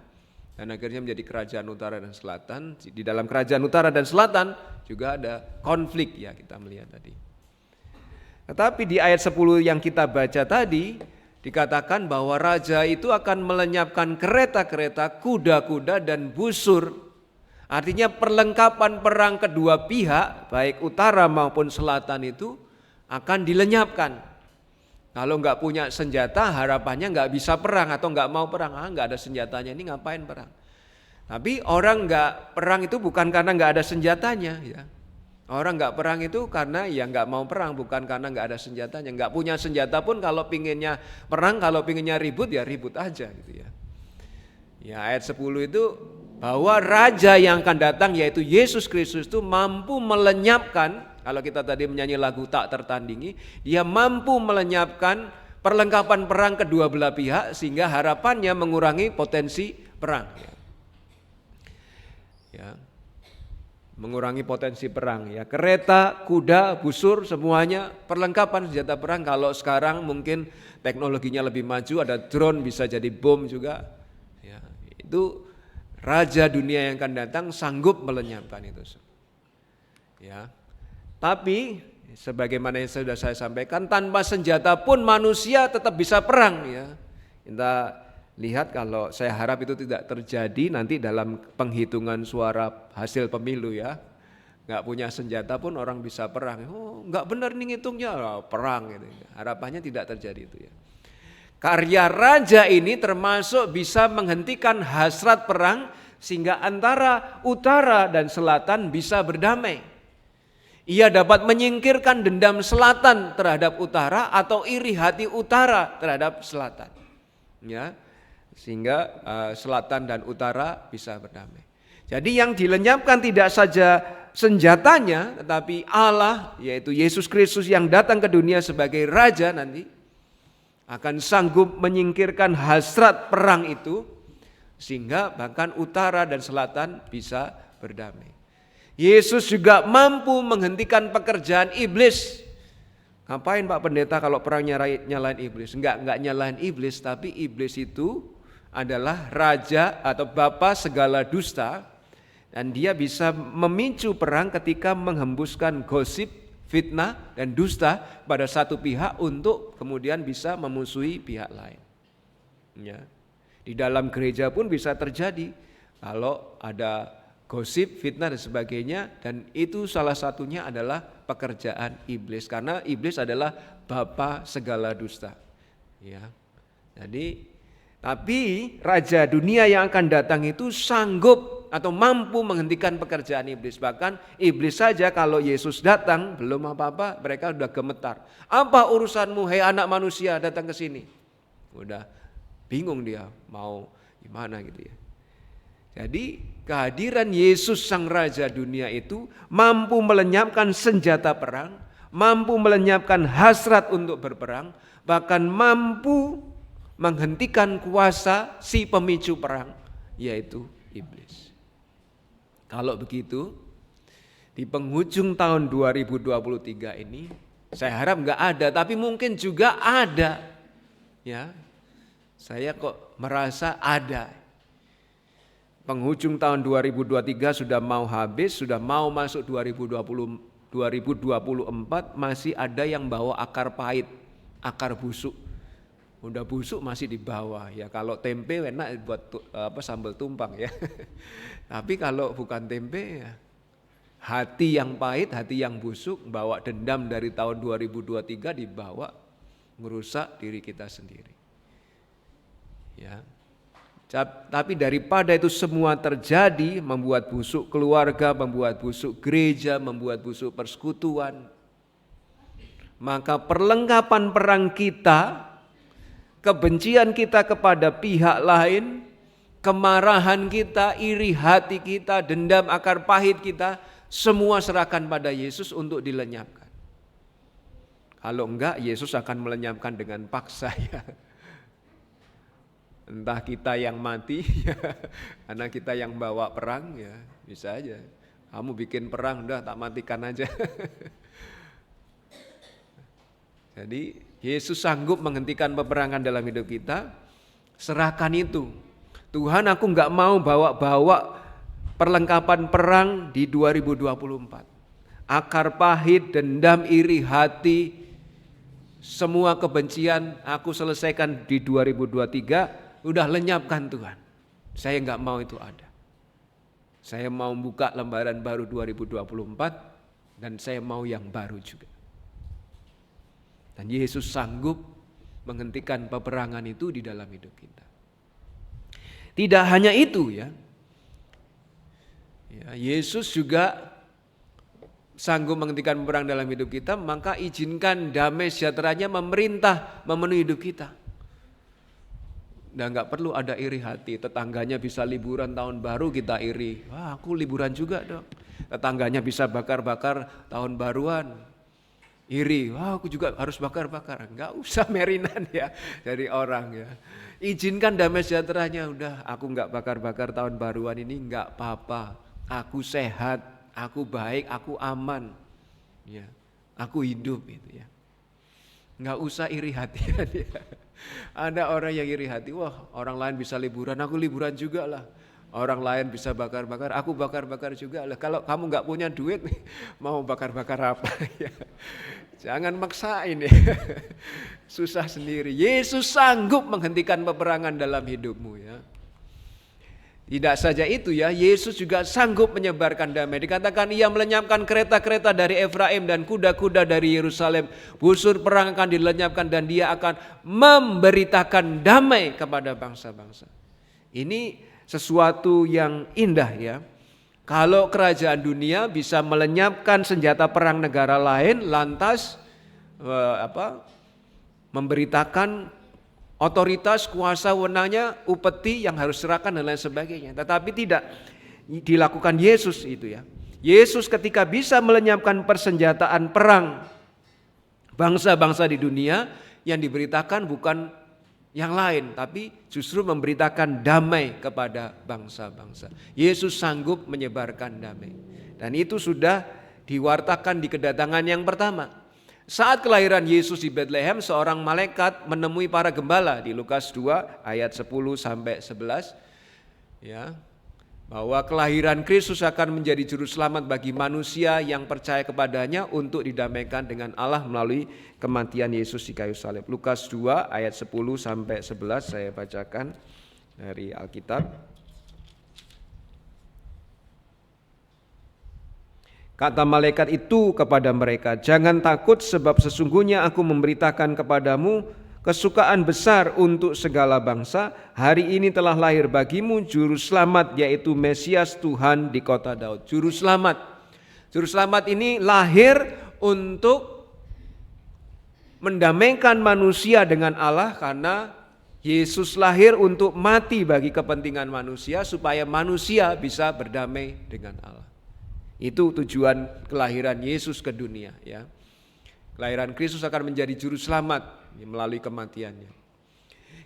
dan akhirnya menjadi kerajaan utara dan selatan. Di dalam kerajaan utara dan selatan juga ada konflik ya, kita melihat tadi. Tetapi di ayat 10 yang kita baca tadi dikatakan bahwa raja itu akan melenyapkan kereta-kereta, kuda-kuda dan busur. Artinya perlengkapan perang kedua pihak, baik utara maupun selatan itu akan dilenyapkan. Kalau nggak punya senjata, harapannya nggak bisa perang atau nggak mau perang. Nggak ada senjatanya, ini ngapain perang? Tapi orang nggak perang itu bukan karena nggak ada senjatanya. Ya. Orang nggak perang itu karena ya nggak mau perang, bukan karena nggak ada senjatanya. Nggak punya senjata pun kalau pinginnya perang, kalau pinginnya ribut ya ribut aja gitu ya. Ya ayat 10 itu bahwa raja yang akan datang yaitu Yesus Kristus itu mampu melenyapkan. Kalau kita tadi menyanyi lagu tak tertandingi, dia mampu melenyapkan perlengkapan perang kedua belah pihak sehingga harapannya mengurangi potensi perang. Ya. Mengurangi potensi perang ya. Kereta, kuda, busur semuanya perlengkapan senjata perang. Kalau sekarang mungkin teknologinya lebih maju, ada drone bisa jadi bom juga. Ya, itu raja dunia yang akan datang sanggup melenyapkan itu. Ya. Tapi sebagaimana yang sudah saya sampaikan, tanpa senjata pun manusia tetap bisa perang ya. Kita lihat kalau saya harap itu tidak terjadi nanti dalam penghitungan suara hasil pemilu ya. Nggak punya senjata pun orang bisa perang. Oh nggak benar nih ngitungnya, perang gitu. Harapannya tidak terjadi itu ya. Karya raja ini termasuk bisa menghentikan hasrat perang sehingga antara utara dan selatan bisa berdamai. Ia dapat menyingkirkan dendam selatan terhadap utara atau iri hati utara terhadap selatan. Ya, sehingga selatan dan utara bisa berdamai. Jadi yang dilenyapkan tidak saja senjatanya, tetapi Allah yaitu Yesus Kristus yang datang ke dunia sebagai raja nanti akan sanggup menyingkirkan hasrat perang itu sehingga bahkan utara dan selatan bisa berdamai. Yesus juga mampu menghentikan pekerjaan iblis. Ngapain Pak Pendeta kalau perang nyalain iblis? Enggak nyalain iblis, tapi iblis itu adalah raja atau bapa segala dusta dan dia bisa memicu perang ketika menghembuskan gosip, fitnah dan dusta pada satu pihak untuk kemudian bisa memusuhi pihak lain. Ya. Di dalam gereja pun bisa terjadi kalau ada gosip, fitnah dan sebagainya, dan itu salah satunya adalah pekerjaan iblis karena iblis adalah bapa segala dusta. Ya. Jadi tapi raja dunia yang akan datang itu sanggup atau mampu menghentikan pekerjaan iblis. Bahkan iblis saja kalau Yesus datang belum apa-apa mereka udah gemetar. Apa urusanmu hai anak manusia datang ke sini? Udah bingung dia mau gimana gitu ya. Jadi kehadiran Yesus sang raja dunia itu mampu melenyapkan senjata perang, mampu melenyapkan hasrat untuk berperang, bahkan mampu menghentikan kuasa si pemicu perang yaitu iblis. Kalau begitu di penghujung tahun 2023 ini saya harap enggak ada, tapi mungkin juga ada. Ya. Saya kok merasa ada. Penghujung tahun 2023 sudah mau habis, sudah mau masuk 2024, masih ada yang bawa akar pahit, akar busuk. Udah busuk masih di bawah ya. Kalau tempe enak buat sambal tumpang ya. Tapi kalau bukan tempe ya, hati yang pahit, hati yang busuk, bawa dendam dari tahun 2023 dibawa merusak diri kita sendiri. Ya. Tapi daripada itu semua terjadi, membuat busuk keluarga, membuat busuk gereja, membuat busuk persekutuan, maka perlengkapan perang kita, kebencian kita kepada pihak lain, kemarahan kita, iri hati kita, dendam akar pahit kita, semua serahkan pada Yesus untuk dilenyapkan. Kalau enggak, Yesus akan melenyapkan dengan paksa ya. Entah kita yang mati, ya, karena kita yang bawa perang, ya bisa aja. Kamu bikin perang, udah tak matikan aja. Jadi Yesus sanggup menghentikan peperangan dalam hidup kita. Serahkan itu. Tuhan, aku enggak mau bawa-bawa perlengkapan perang di 2024. Akar pahit, dendam, iri hati, semua kebencian aku selesaikan di 2023. Udah lenyapkan Tuhan. Saya enggak mau itu ada. Saya mau buka lembaran baru 2024 dan saya mau yang baru juga. Dan Yesus sanggup menghentikan peperangan itu di dalam hidup kita. Tidak hanya itu ya. Yesus juga sanggup menghentikan peperangan dalam hidup kita, maka izinkan damai sejahteranya memerintah memenuhi hidup kita. Dan gak perlu ada iri hati. Tetangganya bisa liburan tahun baru, kita iri. Wah, aku liburan juga dong. Tetangganya bisa bakar-bakar tahun baruan, iri. Wah, aku juga harus bakar-bakar. Gak usah merinan ya dari orang ya. Izinkan damai sejahteranya. Udah, aku gak bakar-bakar tahun baruan ini, gak apa-apa. Aku sehat, aku baik, aku aman. Ya, aku hidup gitu ya. Gak usah iri hatian ya. Ada orang yang iri hati, wah orang lain bisa liburan, aku liburan juga lah. Orang lain bisa bakar-bakar, aku bakar-bakar juga lah. Kalau kamu gak punya duit, mau bakar-bakar apa? Ya. Jangan maksain ya. Susah sendiri. Yesus sanggup menghentikan peperangan dalam hidupmu ya. Tidak saja itu ya, Yesus juga sanggup menyebarkan damai. Dikatakan ia melenyapkan kereta-kereta dari Efraim dan kuda-kuda dari Yerusalem. Busur perang akan dilenyapkan dan dia akan memberitakan damai kepada bangsa-bangsa. Ini sesuatu yang indah ya. Kalau kerajaan dunia bisa melenyapkan senjata perang negara lain, lantas memberitakan otoritas, kuasa, wewenangnya, upeti yang harus serahkan dan lain sebagainya. Tetapi tidak dilakukan Yesus itu ya. Yesus ketika bisa melenyapkan persenjataan perang bangsa-bangsa di dunia, yang diberitakan bukan yang lain, tapi justru memberitakan damai kepada bangsa-bangsa. Yesus sanggup menyebarkan damai. Dan itu sudah diwartakan di kedatangan yang pertama. Saat kelahiran Yesus di Bethlehem, seorang malaikat menemui para gembala di Lukas 2 ayat 10 sampai 11 ya, bahwa kelahiran Kristus akan menjadi juru selamat bagi manusia yang percaya kepadanya untuk didamaikan dengan Allah melalui kematian Yesus di kayu salib. Lukas 2 ayat 10 sampai 11 saya bacakan dari Alkitab. Kata malaikat itu kepada mereka, jangan takut sebab sesungguhnya aku memberitakan kepadamu kesukaan besar untuk segala bangsa. Hari ini telah lahir bagimu juru selamat, yaitu Mesias Tuhan di kota Daud. Juru selamat. Juru selamat ini lahir untuk mendamaikan manusia dengan Allah, karena Yesus lahir untuk mati bagi kepentingan manusia supaya manusia bisa berdamai dengan Allah. Itu tujuan kelahiran Yesus ke dunia ya. Kelahiran Kristus akan menjadi juru selamat melalui kematiannya.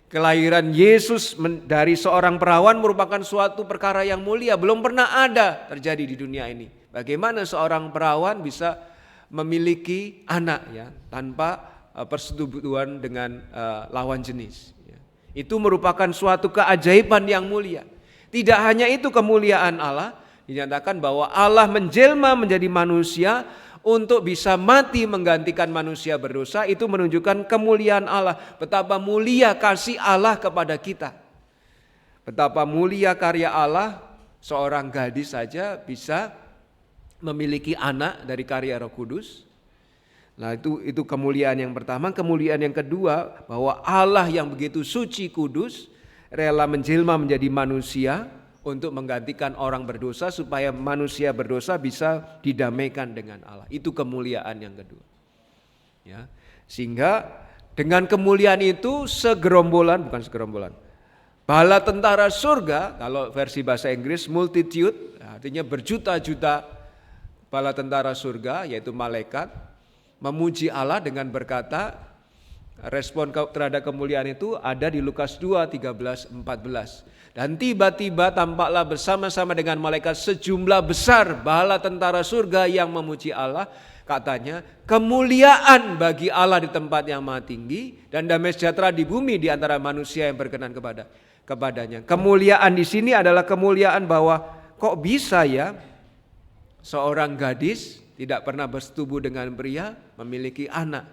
Kelahiran Yesus dari seorang perawan merupakan suatu perkara yang mulia, belum pernah ada terjadi di dunia ini. Bagaimana seorang perawan bisa memiliki anak ya tanpa persetubuhan dengan lawan jenis ya. Itu merupakan suatu keajaiban yang mulia. Tidak hanya itu, kemuliaan Allah dinyatakan bahwa Allah menjelma menjadi manusia untuk bisa mati menggantikan manusia berdosa. Itu menunjukkan kemuliaan Allah. Betapa mulia kasih Allah kepada kita. Betapa mulia karya Allah. Seorang gadis saja bisa memiliki anak dari karya Roh Kudus. Nah itu kemuliaan yang pertama. Kemuliaan yang kedua, bahwa Allah yang begitu suci kudus rela menjelma menjadi manusia untuk menggantikan orang berdosa supaya manusia berdosa bisa didamaikan dengan Allah. Itu kemuliaan yang kedua. Ya. Sehingga dengan kemuliaan itu bala tentara surga, kalau versi bahasa Inggris multitude, artinya berjuta-juta bala tentara surga yaitu malaikat memuji Allah dengan berkata, respon terhadap kemuliaan itu ada di Lukas 2, 13, 14. Dan tiba-tiba tampaklah bersama-sama dengan malaikat sejumlah besar bala tentara surga yang memuji Allah. Katanya, kemuliaan bagi Allah di tempat yang maha tinggi dan damai sejahtera di bumi di antara manusia yang berkenan kepadanya. Kemuliaan di sini adalah kemuliaan bahwa kok bisa ya seorang gadis tidak pernah bersetubuh dengan pria memiliki anak.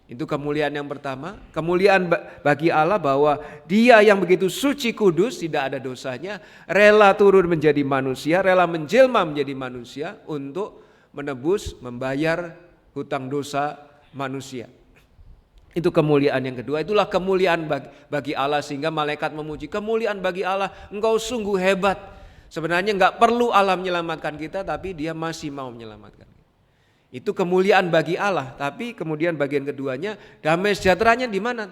Itu kemuliaan yang pertama. Kemuliaan bagi Allah bahwa Dia yang begitu suci kudus, tidak ada dosanya, rela turun menjadi manusia, rela menjelma menjadi manusia untuk menebus, membayar hutang dosa manusia. Itu kemuliaan yang kedua. Itulah kemuliaan bagi Allah, sehingga malaikat memuji, kemuliaan bagi Allah, engkau sungguh hebat. Sebenarnya enggak perlu Allah menyelamatkan kita, tapi Dia masih mau menyelamatkan. Itu kemuliaan bagi Allah. Tapi kemudian bagian keduanya, damai sejahteranya di mana?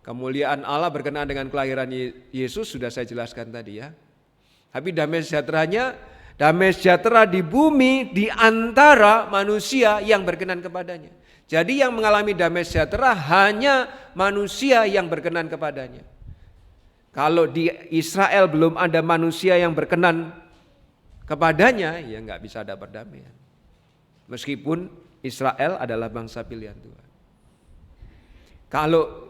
Kemuliaan Allah berkenaan dengan kelahiran Yesus sudah saya jelaskan tadi ya. Tapi damai sejahteranya, damai sejahtera di bumi di antara manusia yang berkenan kepadanya. Jadi yang mengalami damai sejahtera hanya manusia yang berkenan kepadanya. Kalau di Israel belum ada manusia yang berkenan kepadanya, ya nggak bisa ada perdamaian. Meskipun Israel adalah bangsa pilihan Tuhan. Kalau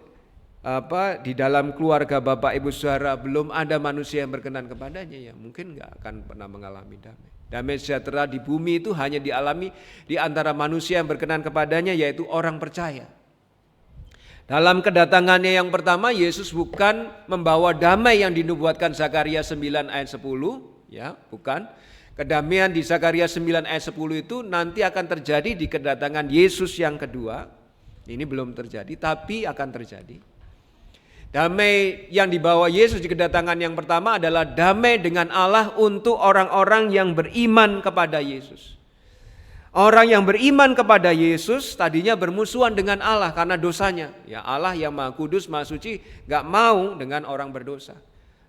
di dalam keluarga Bapak Ibu Saudara belum ada manusia yang berkenan kepadanya, ya mungkin nggak akan pernah mengalami damai. Damai sejahtera di bumi itu hanya dialami di antara manusia yang berkenan kepadanya, yaitu orang percaya. Dalam kedatangannya yang pertama, Yesus bukan membawa damai yang dinubuatkan Zakaria 9 ayat 10, ya, bukan. Kedamaian di Zakaria 9 ayat 10 itu nanti akan terjadi di kedatangan Yesus yang kedua. Ini belum terjadi, tapi akan terjadi. Damai yang dibawa Yesus di kedatangan yang pertama adalah damai dengan Allah untuk orang-orang yang beriman kepada Yesus. Orang yang beriman kepada Yesus tadinya bermusuhan dengan Allah karena dosanya. Ya, Allah yang Maha Kudus, Maha Suci gak mau dengan orang berdosa.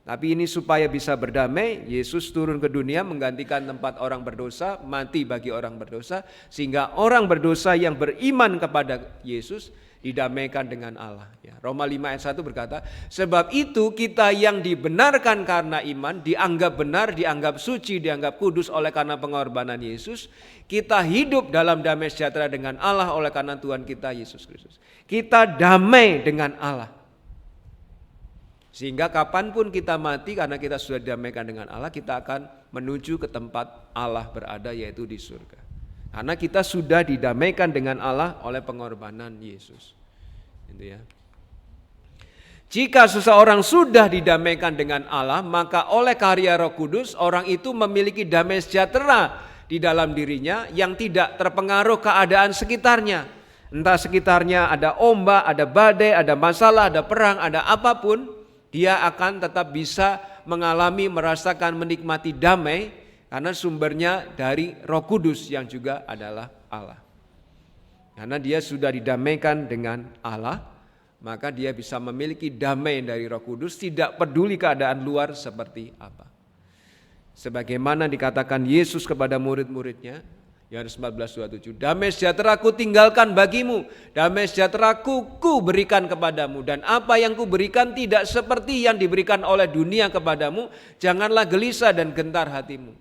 Tapi ini supaya bisa berdamai, Yesus turun ke dunia menggantikan tempat orang berdosa, mati bagi orang berdosa, sehingga orang berdosa yang beriman kepada Yesus didamaikan dengan Allah. Ya, Roma 5 ayat 1 berkata, sebab itu kita yang dibenarkan karena iman, dianggap benar, dianggap suci, dianggap kudus oleh karena pengorbanan Yesus, kita hidup dalam damai sejahtera dengan Allah oleh karena Tuhan kita Yesus Kristus. Kita damai dengan Allah. Sehingga kapanpun kita mati karena kita sudah didamaikan dengan Allah, kita akan menuju ke tempat Allah berada, yaitu di surga. Karena kita sudah didamaikan dengan Allah oleh pengorbanan Yesus. Gitu ya. Jika seseorang sudah didamaikan dengan Allah, maka oleh karya Roh Kudus orang itu memiliki damai sejahtera di dalam dirinya yang tidak terpengaruh keadaan sekitarnya. Entah sekitarnya ada ombak, ada badai, ada masalah, ada perang, ada apapun, dia akan tetap bisa mengalami, merasakan, menikmati damai karena sumbernya dari Roh Kudus yang juga adalah Allah. Karena dia sudah didamaikan dengan Allah, maka dia bisa memiliki damai dari Roh Kudus, tidak peduli keadaan luar seperti apa. Sebagaimana dikatakan Yesus kepada murid-muridnya, Yohanes 14:27, damai sejahtera ku tinggalkan bagimu, damai sejahtera ku berikan kepadamu, dan apa yang ku berikan tidak seperti yang diberikan oleh dunia kepadamu, janganlah gelisah dan gentar hatimu.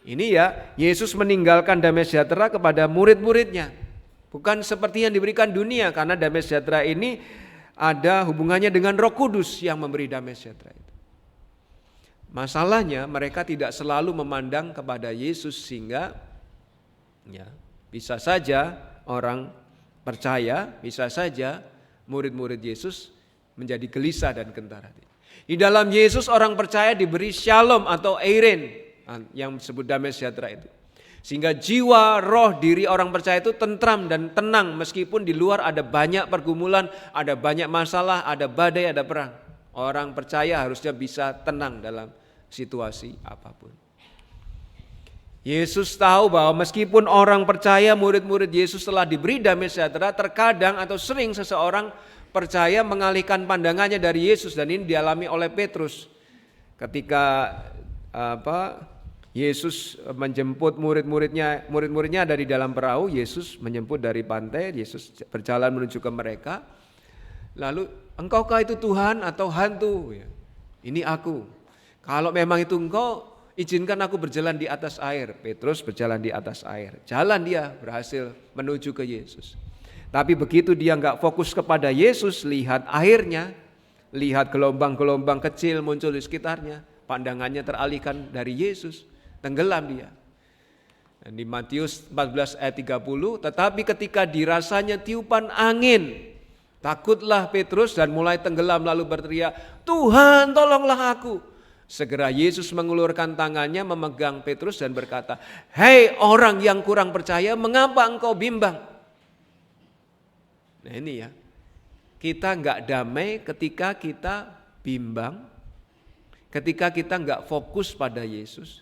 Ini ya, Yesus meninggalkan damai sejahtera kepada murid-muridnya, bukan seperti yang diberikan dunia, karena damai sejahtera ini ada hubungannya dengan Roh Kudus yang memberi damai sejahtera itu. Masalahnya mereka tidak selalu memandang kepada Yesus, sehingga ya, bisa saja orang percaya, bisa saja murid-murid Yesus menjadi gelisah dan gentar hati. Di dalam Yesus orang percaya diberi shalom atau eiren yang disebut damai sejahtera itu. Sehingga jiwa, roh, diri orang percaya itu tentram dan tenang meskipun di luar ada banyak pergumulan, ada banyak masalah, ada badai, ada perang. Orang percaya harusnya bisa tenang dalam situasi apapun. Yesus tahu bahwa meskipun orang percaya, murid-murid Yesus telah diberi damai sejahtera, terkadang atau sering seseorang percaya mengalihkan pandangannya dari Yesus, dan ini dialami oleh Petrus. Ketika Yesus menjemput murid-muridnya dari dalam perahu, Yesus menjemput dari pantai, Yesus berjalan menuju ke mereka. Lalu, engkaukah itu Tuhan atau hantu? Ya, ini aku. Kalau memang itu engkau, izinkan aku berjalan di atas air. Petrus berjalan di atas air. Jalan dia berhasil menuju ke Yesus. Tapi begitu dia enggak fokus kepada Yesus, lihat airnya, lihat gelombang-gelombang kecil muncul di sekitarnya, pandangannya teralihkan dari Yesus. Tenggelam dia. Dan di Matius 14 ayat 30, tetapi ketika dirasanya tiupan angin, takutlah Petrus dan mulai tenggelam lalu berteriak, Tuhan tolonglah aku. Segera Yesus mengulurkan tangannya memegang Petrus dan berkata, hei orang yang kurang percaya, mengapa engkau bimbang? Nah ini ya, kita enggak damai ketika kita bimbang, ketika kita enggak fokus pada Yesus.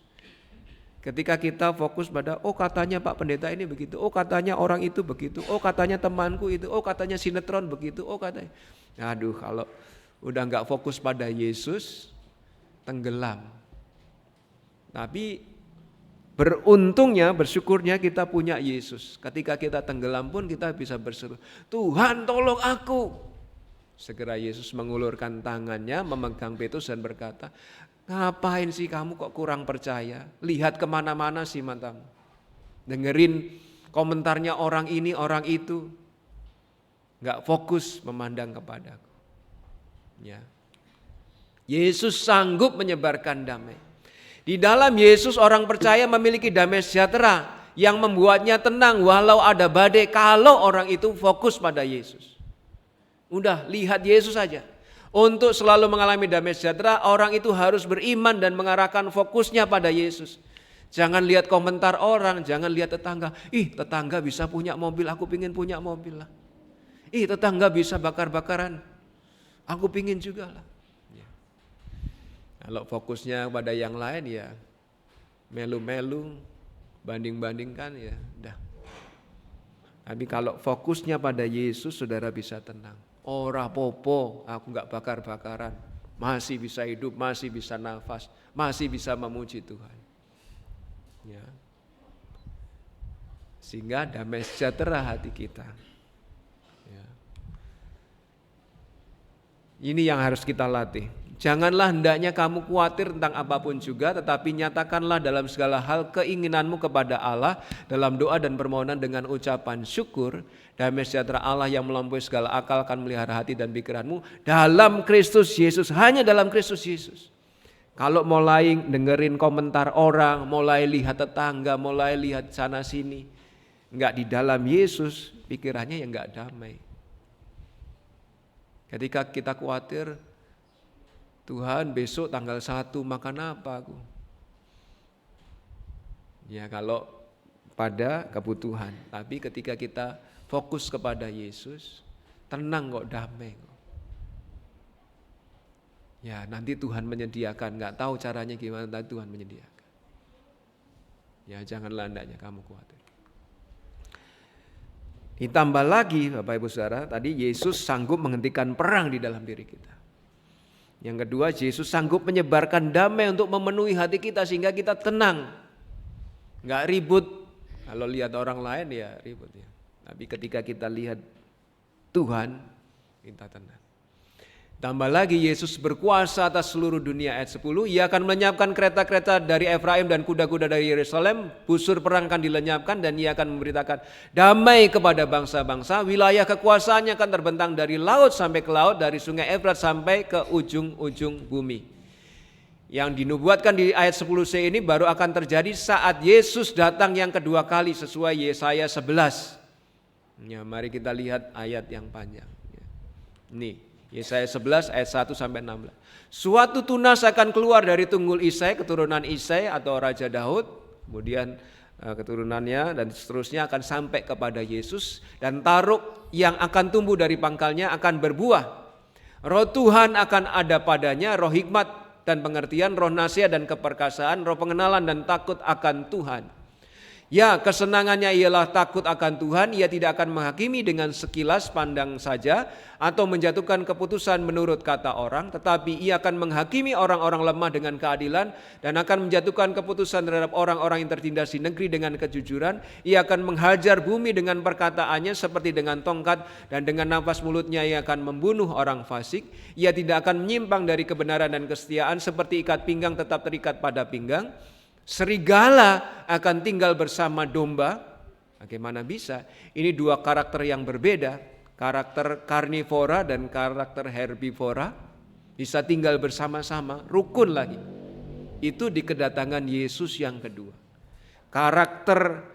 Ketika kita fokus pada, oh katanya Pak Pendeta ini begitu, oh katanya orang itu begitu, oh katanya temanku itu, oh katanya sinetron begitu, oh katanya. Aduh, kalau udah enggak fokus pada Yesus, tenggelam. Tapi beruntungnya, bersyukurnya kita punya Yesus. Ketika kita tenggelam pun kita bisa berseru, Tuhan tolong aku. Segera Yesus mengulurkan tangannya, memegang Petrus dan berkata, ngapain sih kamu kok kurang percaya? Lihat kemana-mana sih matamu. Dengerin komentarnya orang ini, orang itu. Gak fokus memandang kepadaku. Ya. Yesus sanggup menyebarkan damai. Di dalam Yesus orang percaya memiliki damai sejahtera yang membuatnya tenang walau ada badai kalau orang itu fokus pada Yesus. Udah, lihat Yesus saja. Untuk selalu mengalami damai sejahtera, orang itu harus beriman dan mengarahkan fokusnya pada Yesus. Jangan lihat komentar orang, jangan lihat tetangga. Ih, tetangga bisa punya mobil, aku pingin punya mobil lah. Ih, tetangga bisa bakar-bakaran, aku pingin juga lah. Ya. Kalau fokusnya pada yang lain ya melu-melu, banding-bandingkan ya dah. Tapi kalau fokusnya pada Yesus, saudara bisa tenang. Ora popo, aku enggak bakar-bakaran, masih bisa hidup, masih bisa nafas, masih bisa memuji Tuhan. Ya. Sehingga damai sejahtera hati kita. Ya. Ini yang harus kita latih. Janganlah hendaknya kamu khawatir tentang apapun juga, tetapi nyatakanlah dalam segala hal keinginanmu kepada Allah dalam doa dan permohonan dengan ucapan syukur. Damai sejahtera Allah yang melampaui segala akal akan melihara hati dan pikiranmu dalam Kristus Yesus, hanya dalam Kristus Yesus. Kalau mulai dengerin komentar orang, mulai lihat tetangga, mulai lihat sana sini, enggak di dalam Yesus, pikirannya ya enggak damai. Ketika kita khawatir, Tuhan besok tanggal 1 makan apa aku? Ya kalau pada kebutuhan, tapi ketika kita fokus kepada Yesus, tenang kok, damai kok. Ya nanti Tuhan menyediakan, enggak tahu caranya gimana, tapi Tuhan menyediakan. Ya janganlah hendaknya kamu khawatir. Ditambah lagi Bapak Ibu Saudara, tadi Yesus sanggup menghentikan perang di dalam diri kita. Yang kedua, Yesus sanggup menyebarkan damai untuk memenuhi hati kita sehingga kita tenang. Enggak ribut. Kalau lihat orang lain ya ribut ya. Tapi ketika kita lihat Tuhan, kita tenang. Tambah lagi Yesus berkuasa atas seluruh dunia ayat 10. Ia akan melenyapkan kereta-kereta dari Efraim dan kuda-kuda dari Yerusalem. Busur perang akan dilenyapkan dan ia akan memberitakan damai kepada bangsa-bangsa. Wilayah kekuasaannya akan terbentang dari laut sampai ke laut, dari sungai Efrat sampai ke ujung-ujung bumi. Yang dinubuatkan di ayat 10c ini baru akan terjadi saat Yesus datang yang kedua kali sesuai Yesaya 11. Ya, mari kita lihat ayat yang panjang. Nih. Yesaya 11 ayat 1 sampai 16. Suatu tunas akan keluar dari tunggul Isai, keturunan Isai atau Raja Daud. Kemudian keturunannya dan seterusnya akan sampai kepada Yesus, dan taruk yang akan tumbuh dari pangkalnya akan berbuah. Roh Tuhan akan ada padanya, roh hikmat dan pengertian, roh nasihat dan keperkasaan, roh pengenalan dan takut akan Tuhan. Ya, kesenangannya ialah takut akan Tuhan. Ia tidak akan menghakimi dengan sekilas pandang saja atau menjatuhkan keputusan menurut kata orang, tetapi ia akan menghakimi orang-orang lemah dengan keadilan dan akan menjatuhkan keputusan terhadap orang-orang yang tertindas di negeri dengan kejujuran. Ia akan menghajar bumi dengan perkataannya seperti dengan tongkat, dan dengan nafas mulutnya ia akan membunuh orang fasik. Ia tidak akan menyimpang dari kebenaran dan kesetiaan, seperti ikat pinggang tetap terikat pada pinggang. Serigala akan tinggal bersama domba. Bagaimana bisa? Ini dua karakter yang berbeda, karakter karnivora dan karakter herbivora, bisa tinggal bersama-sama, rukun lagi. Itu di kedatangan Yesus yang kedua. Karakter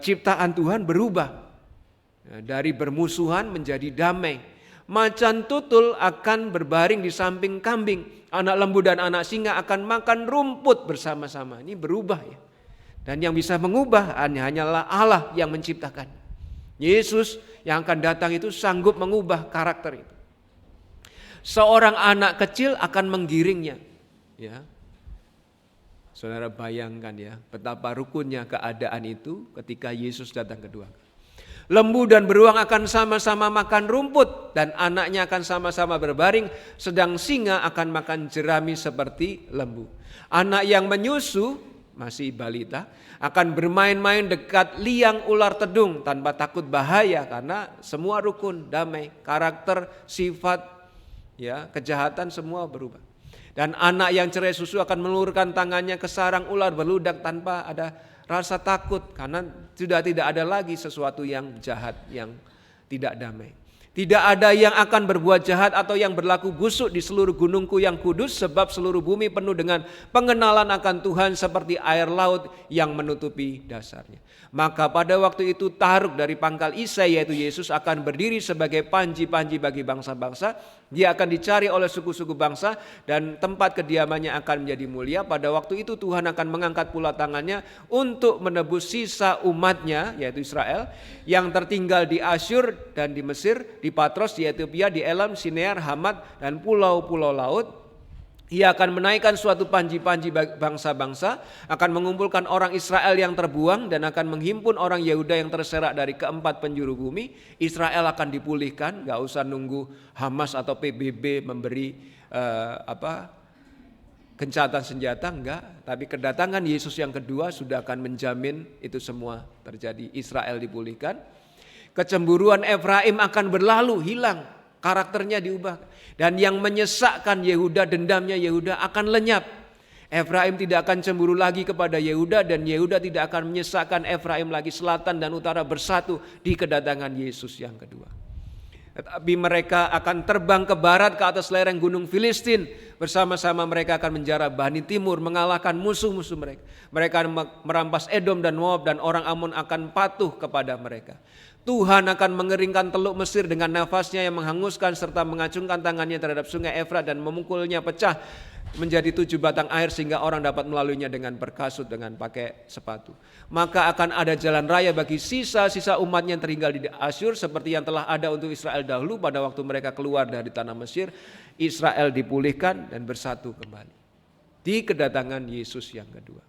ciptaan Tuhan berubah, dari bermusuhan menjadi damai. Macan tutul akan berbaring di samping kambing, anak lembu dan anak singa akan makan rumput bersama-sama. Ini berubah ya. Dan yang bisa mengubah hanyalah Allah yang menciptakan. Yesus yang akan datang itu sanggup mengubah karakter itu. Seorang anak kecil akan menggiringnya. Ya. Saudara bayangkan ya, betapa rukunnya keadaan itu ketika Yesus datang kedua. Lembu dan beruang akan sama-sama makan rumput dan anaknya akan sama-sama berbaring, sedang singa akan makan jerami seperti lembu. Anak yang menyusu, masih balita, akan bermain-main dekat liang ular tedung tanpa takut bahaya, karena semua rukun, damai, karakter, sifat, ya, kejahatan semua berubah. Dan anak yang cerai susu akan melulurkan tangannya ke sarang ular beludak tanpa ada rasa takut, karena sudah tidak ada lagi sesuatu yang jahat, yang tidak damai. Tidak ada yang akan berbuat jahat atau yang berlaku busuk di seluruh gunungku yang kudus, sebab seluruh bumi penuh dengan pengenalan akan Tuhan seperti air laut yang menutupi dasarnya. Maka pada waktu itu Taruk dari pangkal Isai, yaitu Yesus, akan berdiri sebagai panji-panji bagi bangsa-bangsa. Dia akan dicari oleh suku-suku bangsa dan tempat kediamannya akan menjadi mulia. Pada waktu itu Tuhan akan mengangkat pula tangannya untuk menebus sisa umatnya, yaitu Israel, yang tertinggal di Asyur dan di Mesir, di Patros, di Ethiopia, di Elam, Sinear, Hamat, dan pulau-pulau laut. Ia akan menaikkan suatu panji-panji bangsa-bangsa, akan mengumpulkan orang Israel yang terbuang dan akan menghimpun orang Yehuda yang terserak dari keempat penjuru bumi. Israel akan dipulihkan, gak usah nunggu Hamas atau PBB memberi gencatan senjata, enggak. Tapi kedatangan Yesus yang kedua sudah akan menjamin itu semua terjadi. Israel dipulihkan. Kecemburuan Efraim akan berlalu, hilang, karakternya diubah. Dan yang menyesakkan Yehuda, dendamnya Yehuda akan lenyap. Efraim tidak akan cemburu lagi kepada Yehuda, dan Yehuda tidak akan menyesakkan Efraim lagi. Selatan dan utara bersatu di kedatangan Yesus yang kedua. Tetapi mereka akan terbang ke barat, ke atas lereng gunung Filistin. Bersama-sama mereka akan menjara Bani Timur, mengalahkan musuh-musuh mereka. Mereka akan merampas Edom dan Moab, dan orang Amon akan patuh kepada mereka. Tuhan akan mengeringkan teluk Mesir dengan nafasnya yang menghanguskan, serta mengacungkan tangannya terhadap sungai Efrat dan memukulnya pecah menjadi 7 batang air, sehingga orang dapat melaluinya dengan berkasut, dengan pakai sepatu. Maka akan ada jalan raya bagi sisa-sisa umatnya yang tertinggal di Asyur, seperti yang telah ada untuk Israel dahulu pada waktu mereka keluar dari tanah Mesir. Israel dipulihkan dan bersatu kembali di kedatangan Yesus yang kedua.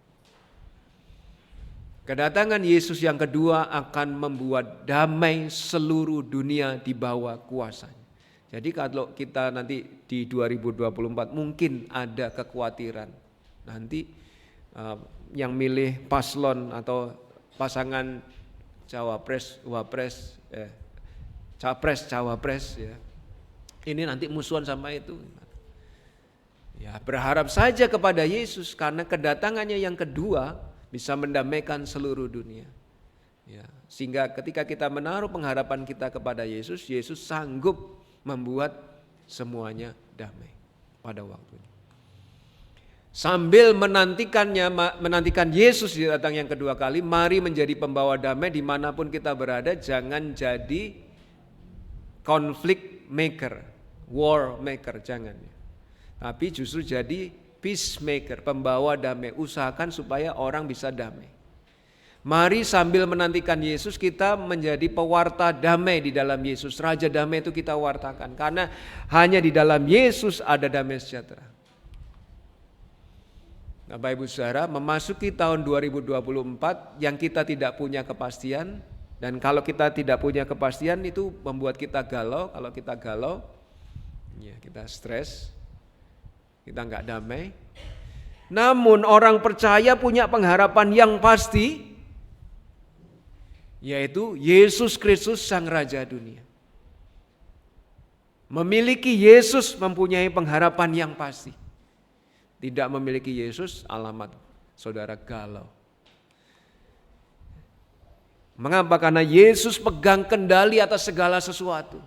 Kedatangan Yesus yang kedua akan membuat damai seluruh dunia di bawah kuasanya. Jadi kalau kita nanti di 2024 mungkin ada kekhawatiran nanti yang milih paslon atau pasangan capres cawapres ya. Ini nanti musuhan sama itu. Ya, berharap saja kepada Yesus, karena kedatangannya yang kedua bisa mendamaikan seluruh dunia. Ya, sehingga ketika kita menaruh pengharapan kita kepada Yesus, Yesus sanggup membuat semuanya damai pada waktunya. Sambil menantikan Yesus datang yang kedua kali, mari menjadi pembawa damai dimanapun kita berada. Jangan jadi conflict maker, war maker, jangan. Tapi justru jadi peacemaker, pembawa damai. Usahakan supaya orang bisa damai. Mari sambil menantikan Yesus kita menjadi pewarta damai di dalam Yesus. Raja damai itu kita wartakan. Karena hanya di dalam Yesus ada damai sejahtera. Nah, Bapak Ibu Saudara, memasuki tahun 2024 yang kita tidak punya kepastian. Dan kalau kita tidak punya kepastian itu membuat kita galau. Kalau kita galau, ya kita stres, kita nggak damai. Namun orang percaya punya pengharapan yang pasti, yaitu Yesus Kristus Sang Raja dunia. Memiliki Yesus mempunyai pengharapan yang pasti. Tidak memiliki Yesus, alamat saudara galau. Mengapa? Karena Yesus pegang kendali atas segala sesuatu.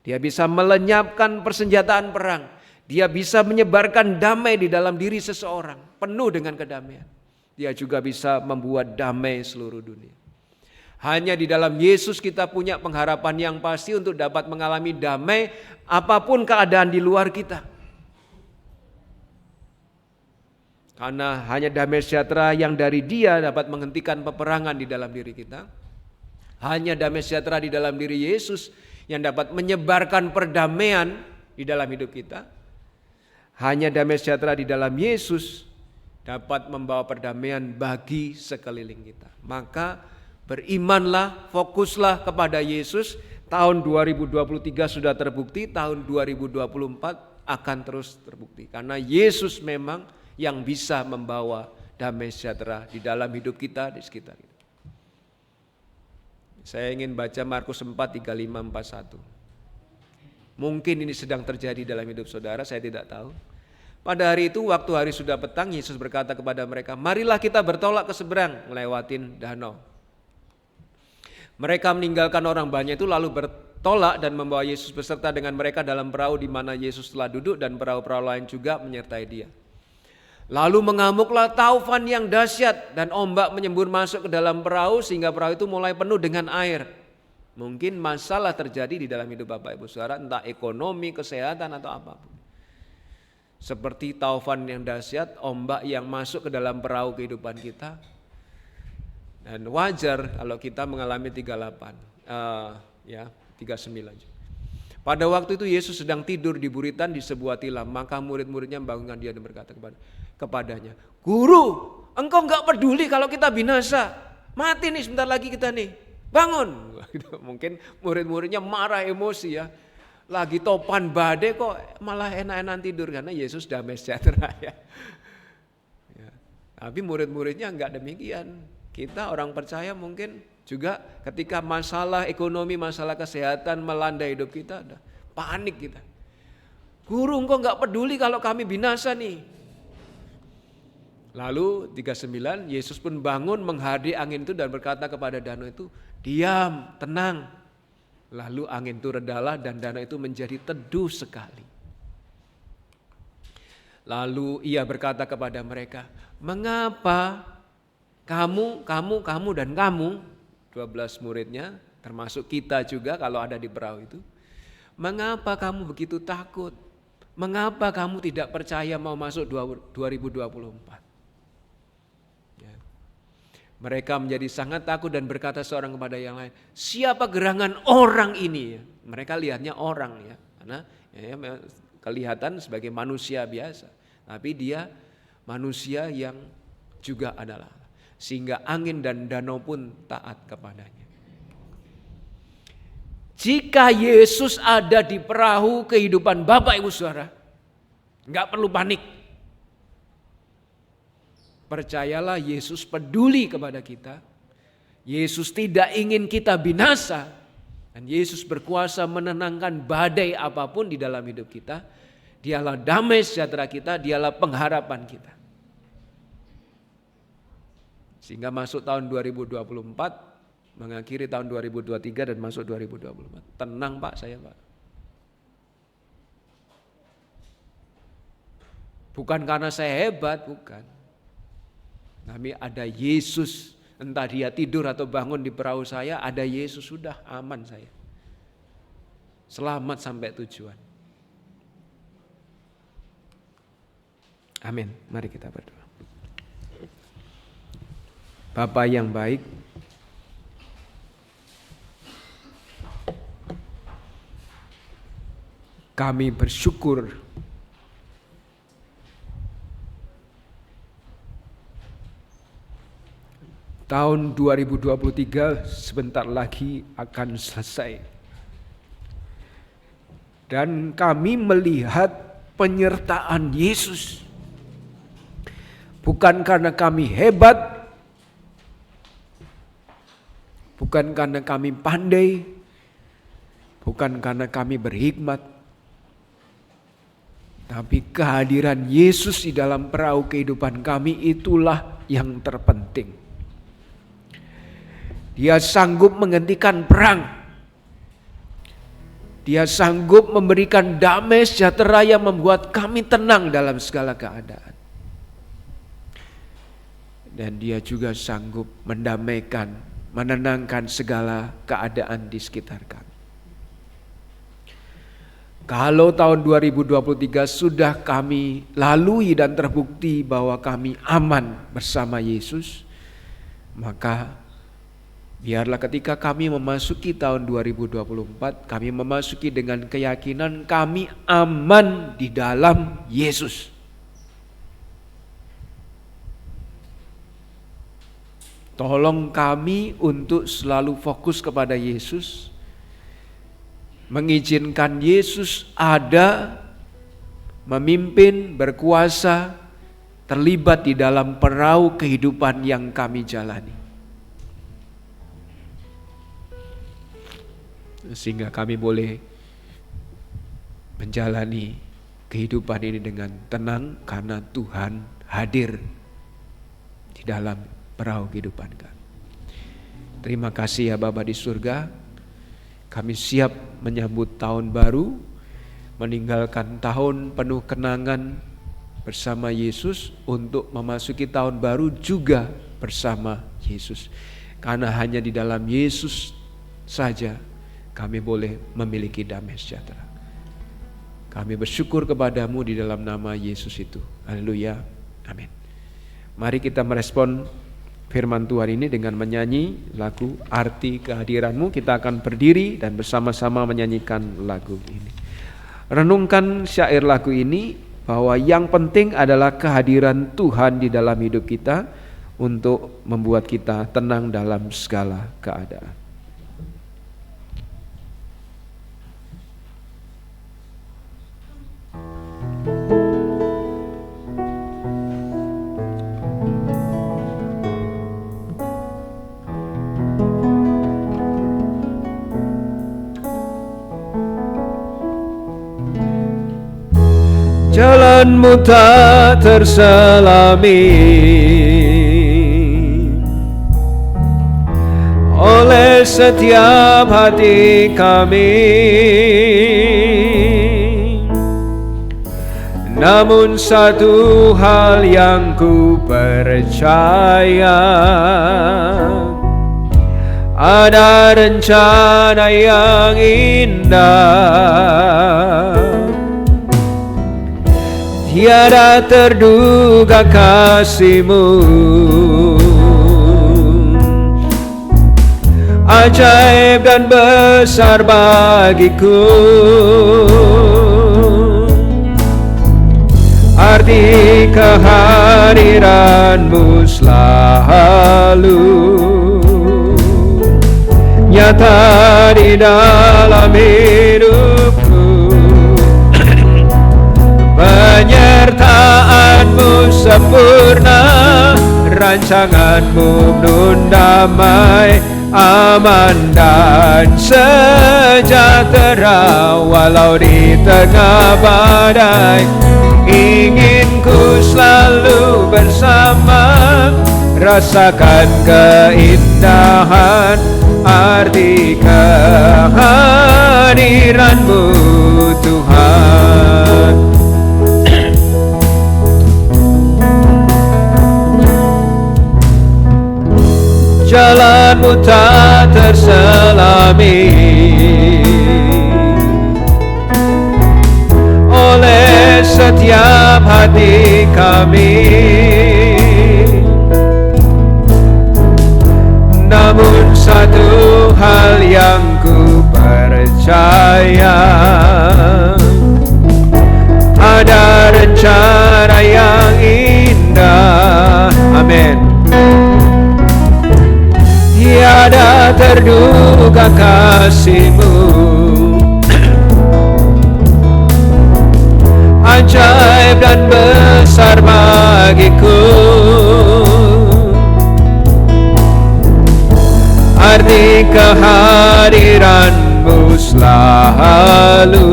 Dia bisa melenyapkan persenjataan perang. Dia bisa menyebarkan damai di dalam diri seseorang, penuh dengan kedamaian. Dia juga bisa membuat damai seluruh dunia. Hanya di dalam Yesus kita punya pengharapan yang pasti untuk dapat mengalami damai apapun keadaan di luar kita. Karena hanya damai sejahtera yang dari Dia dapat menghentikan peperangan di dalam diri kita. Hanya damai sejahtera di dalam diri Yesus yang dapat menyebarkan perdamaian di dalam hidup kita. Hanya damai sejahtera di dalam Yesus dapat membawa perdamaian bagi sekeliling kita. Maka berimanlah, fokuslah kepada Yesus. Tahun 2023 sudah terbukti, tahun 2024 akan terus terbukti. Karena Yesus memang yang bisa membawa damai sejahtera di dalam hidup kita, di sekitar kita. Saya ingin baca Markus 4, 35, 41. Mungkin ini sedang terjadi dalam hidup saudara, saya tidak tahu. Pada hari itu, waktu hari sudah petang, Yesus berkata kepada mereka, marilah kita bertolak ke seberang, melewatin danau. Mereka meninggalkan orang banyak itu lalu bertolak dan membawa Yesus beserta dengan mereka dalam perahu di mana Yesus telah duduk dan perahu-perahu lain juga menyertai Dia. Lalu mengamuklah taufan yang dahsyat dan ombak menyembur masuk ke dalam perahu sehingga perahu itu mulai penuh dengan air. Mungkin masalah terjadi di dalam hidup Bapak Ibu Saudara, entah ekonomi, kesehatan atau apapun. Seperti taufan yang dahsyat, ombak yang masuk ke dalam perahu kehidupan kita. Dan wajar kalau kita mengalami 38, 39 juga. Pada waktu itu Yesus sedang tidur di buritan di sebuah tilam, maka murid-muridnya membangunkan Dia dan berkata kepadanya, Guru, engkau enggak peduli kalau kita binasa, mati nih sebentar lagi kita nih, bangun. Mungkin murid-muridnya marah, emosi ya, lagi topan badai kok malah enak-enakan tidur, karena Yesus damai sejahtera ya. Tapi murid-muridnya enggak demikian. Kita orang percaya mungkin juga ketika masalah ekonomi, masalah kesehatan melanda hidup kita, ada panik kita. Guru, engkau enggak peduli kalau kami binasa nih. Lalu 39, Yesus pun bangun menghadiri angin itu dan berkata kepada danau itu, diam, tenang. Lalu angin itu redalah dan danau itu menjadi teduh sekali. Lalu Ia berkata kepada mereka, mengapa kamu dan kamu, 12 muridnya, termasuk kita juga kalau ada di perahu itu, mengapa kamu begitu takut? Mengapa kamu tidak percaya mau masuk 2024? Ya. Mereka menjadi sangat takut dan berkata seorang kepada yang lain, siapa gerangan orang ini? Mereka lihatnya orang ya, karena kelihatan sebagai manusia biasa, tapi dia manusia yang juga adalah, sehingga angin dan danau pun taat kepadanya. Jika Yesus ada di perahu kehidupan Bapak Ibu Saudara, enggak perlu panik. Percayalah, Yesus peduli kepada kita. Yesus tidak ingin kita binasa. Dan Yesus berkuasa menenangkan badai apapun di dalam hidup kita. Dialah damai sejahtera kita, dialah pengharapan kita. Sehingga masuk tahun 2024, mengakhiri tahun 2023 dan masuk 2024. Tenang Pak, saya Pak. Bukan karena saya hebat, bukan. Tapi ada Yesus, entah dia tidur atau bangun di perahu saya, ada Yesus, sudah aman saya. Selamat sampai tujuan. Amin. Mari kita berdoa. Bapa yang baik, kami bersyukur tahun 2023 sebentar lagi akan selesai. Dan kami melihat penyertaan Yesus. Bukan karena kami hebat, bukan karena kami pandai, bukan karena kami berhikmat, tapi kehadiran Yesus di dalam perahu kehidupan kami itulah yang terpenting. Dia sanggup menghentikan perang. Dia sanggup memberikan damai sejahtera yang membuat kami tenang dalam segala keadaan. Dan dia juga sanggup mendamaikan, menenangkan segala keadaan di sekitar kami. Kalau tahun 2023 sudah kami lalui dan terbukti bahwa kami aman bersama Yesus, maka biarlah ketika kami memasuki tahun 2024, kami memasuki dengan keyakinan kami aman di dalam Yesus. Tolong kami untuk selalu fokus kepada Yesus, mengizinkan Yesus ada, memimpin, berkuasa, terlibat di dalam perahu kehidupan yang kami jalani. Sehingga kami boleh menjalani kehidupan ini dengan tenang karena Tuhan hadir di dalam perahu kehidupan kami. Terima kasih ya Bapa di surga. Kami siap menyambut tahun baru, meninggalkan tahun penuh kenangan bersama Yesus untuk memasuki tahun baru juga bersama Yesus. Karena hanya di dalam Yesus saja kami boleh memiliki damai sejahtera. Kami bersyukur kepadamu di dalam nama Yesus itu. Haleluya. Amin. Mari kita merespon firman Tuhan ini dengan menyanyi lagu Arti Kehadiranmu. Kita akan berdiri dan bersama-sama menyanyikan lagu ini. Renungkan syair lagu ini bahwa yang penting adalah kehadiran Tuhan di dalam hidup kita untuk membuat kita tenang dalam segala keadaan. Jalanmu tak terselami oleh setiap hati kami, namun satu hal yang ku percaya, ada rencana yang indah. Tiada terduga kasih-Mu, ajaib dan besar bagiku. Arti kehadiran-Mu selalu nyata di dalam hidupku. Penyertaan-Mu sempurna, rancangan-Mu nun damai, aman dan sejahtera walau di tengah badai. Ingin ku selalu bersama, rasakan keindahan arti kehadiran-Mu Tuhan. Jalan-Mu tak terselami oleh setiap hati kami, berduka kasih-Mu. Ajaib dan besar bagiku, arti kehadiran-Mu selalu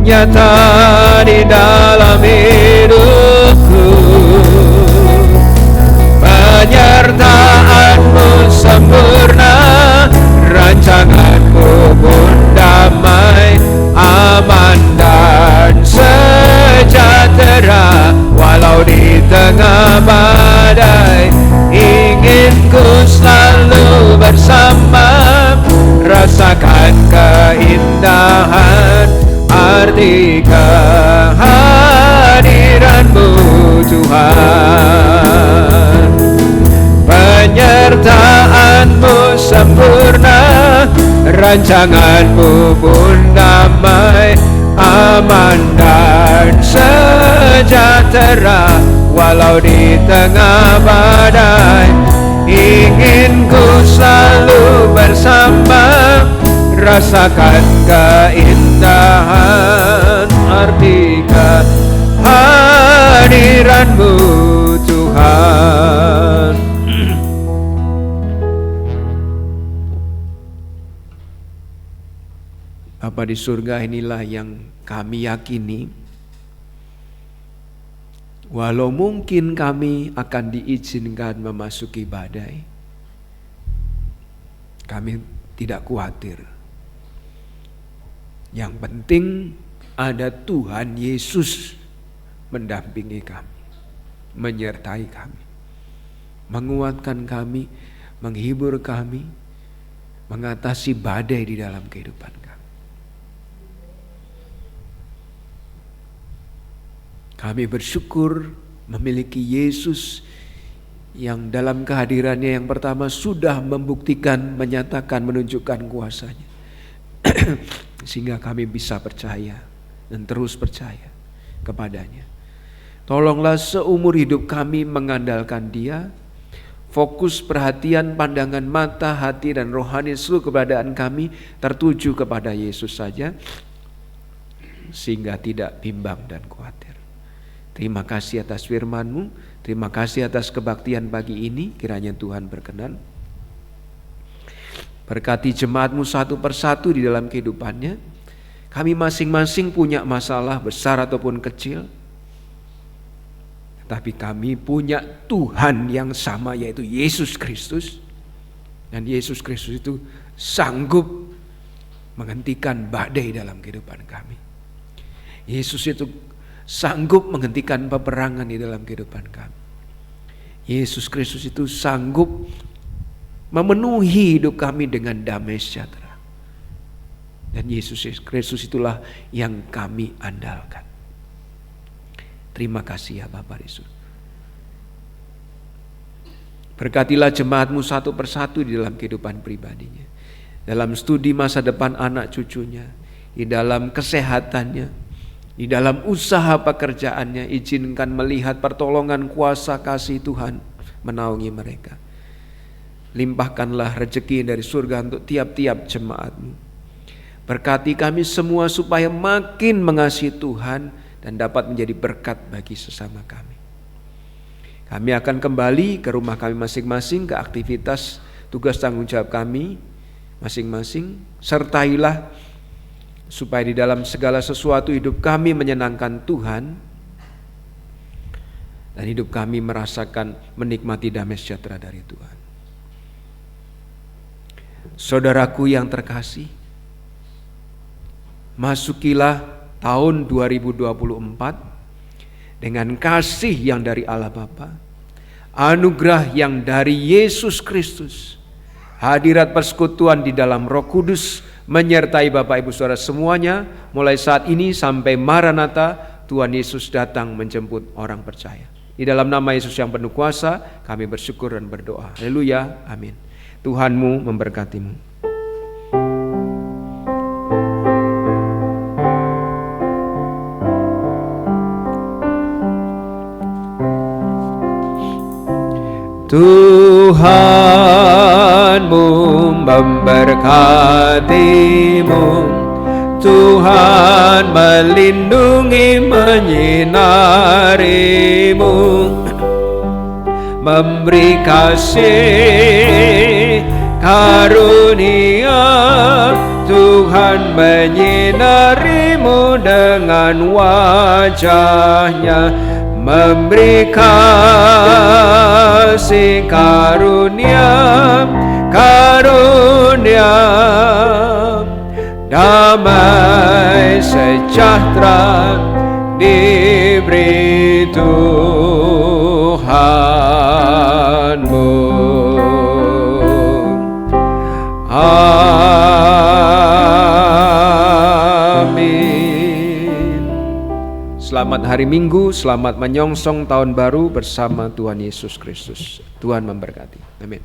nyata di dalam hidupku. Penyertaan-Mu sempurna, rancangan-Mu pun damai, aman dan sejahtera. Walau di tengah badai, ingin ku selalu bersama, rasakan keindahan arti kehadiran-Mu Tuhan. Penyertaan-Mu sempurna, rancangan-Mu pun damai, aman dan sejahtera. Walau di tengah badai, ingin ku selalu bersama, rasakan keindahan arti kehadiran-Mu Tuhan. Bapa di surga, inilah yang kami yakini. Walau mungkin kami akan diizinkan memasuki badai, kami tidak khawatir. Yang penting ada Tuhan Yesus mendampingi kami, menyertai kami, menguatkan kami, menghibur kami, mengatasi badai di dalam kehidupan kami. Kami bersyukur memiliki Yesus yang dalam kehadirannya yang pertama sudah membuktikan, menyatakan, menunjukkan kuasa-Nya. Sehingga kami bisa percaya dan terus percaya kepadanya. Tolonglah seumur hidup kami mengandalkan Dia, fokus perhatian, pandangan mata, hati dan rohani seluruh keberadaan kami tertuju kepada Yesus saja, sehingga tidak bimbang dan khawatir. Terima kasih atas firman-Mu, terima kasih atas kebaktian pagi ini, kiranya Tuhan berkenan. Berkati jemaat-Mu satu persatu di dalam kehidupannya. Kami masing-masing punya masalah besar ataupun kecil, tapi kami punya Tuhan yang sama, yaitu Yesus Kristus. Dan Yesus Kristus itu sanggup menghentikan badai dalam kehidupan kami. Yesus itu sanggup menghentikan peperangan di dalam kehidupan kami. Yesus Kristus itu sanggup memenuhi hidup kami dengan damai sejahtera. Dan Yesus Kristus itulah yang kami andalkan. Terima kasih ya Bapak Yesus. Berkatilah jemaat-Mu satu persatu di dalam kehidupan pribadinya, dalam studi masa depan anak cucunya, di dalam kesehatannya, di dalam usaha pekerjaannya. Izinkan melihat pertolongan kuasa kasih Tuhan menaungi mereka. Limpahkanlah rezeki dari surga untuk tiap-tiap jemaat-Mu. Berkati kami semua supaya makin mengasihi Tuhan dan dapat menjadi berkat bagi sesama kami. Kami akan kembali ke rumah kami masing-masing, ke aktivitas tugas tanggung jawab kami masing-masing. Sertailah supaya di dalam segala sesuatu hidup kami menyenangkan Tuhan, dan hidup kami merasakan menikmati damai sejahtera dari Tuhan. Saudaraku yang terkasih, masukilah tahun 2024 dengan kasih yang dari Allah Bapa, anugerah yang dari Yesus Kristus, hadirat persekutuan di dalam Roh Kudus menyertai Bapak Ibu Saudara semuanya mulai saat ini sampai Maranatha, Tuhan Yesus datang menjemput orang percaya. Di dalam nama Yesus yang penuh kuasa kami bersyukur dan berdoa. Haleluya, amin. Tuhanmu memberkatimu. Tuhanmu memberkatimu, Tuhan melindungi menyinarimu, memberi kasih karunia, Tuhan menyinarimu dengan wajahnya, memberi kasih karunia, karunia, damai sejahtera diberi Tuhanmu. Amin. Selamat hari Minggu, selamat menyongsong tahun baru bersama Tuhan Yesus Kristus. Tuhan memberkati. Amin.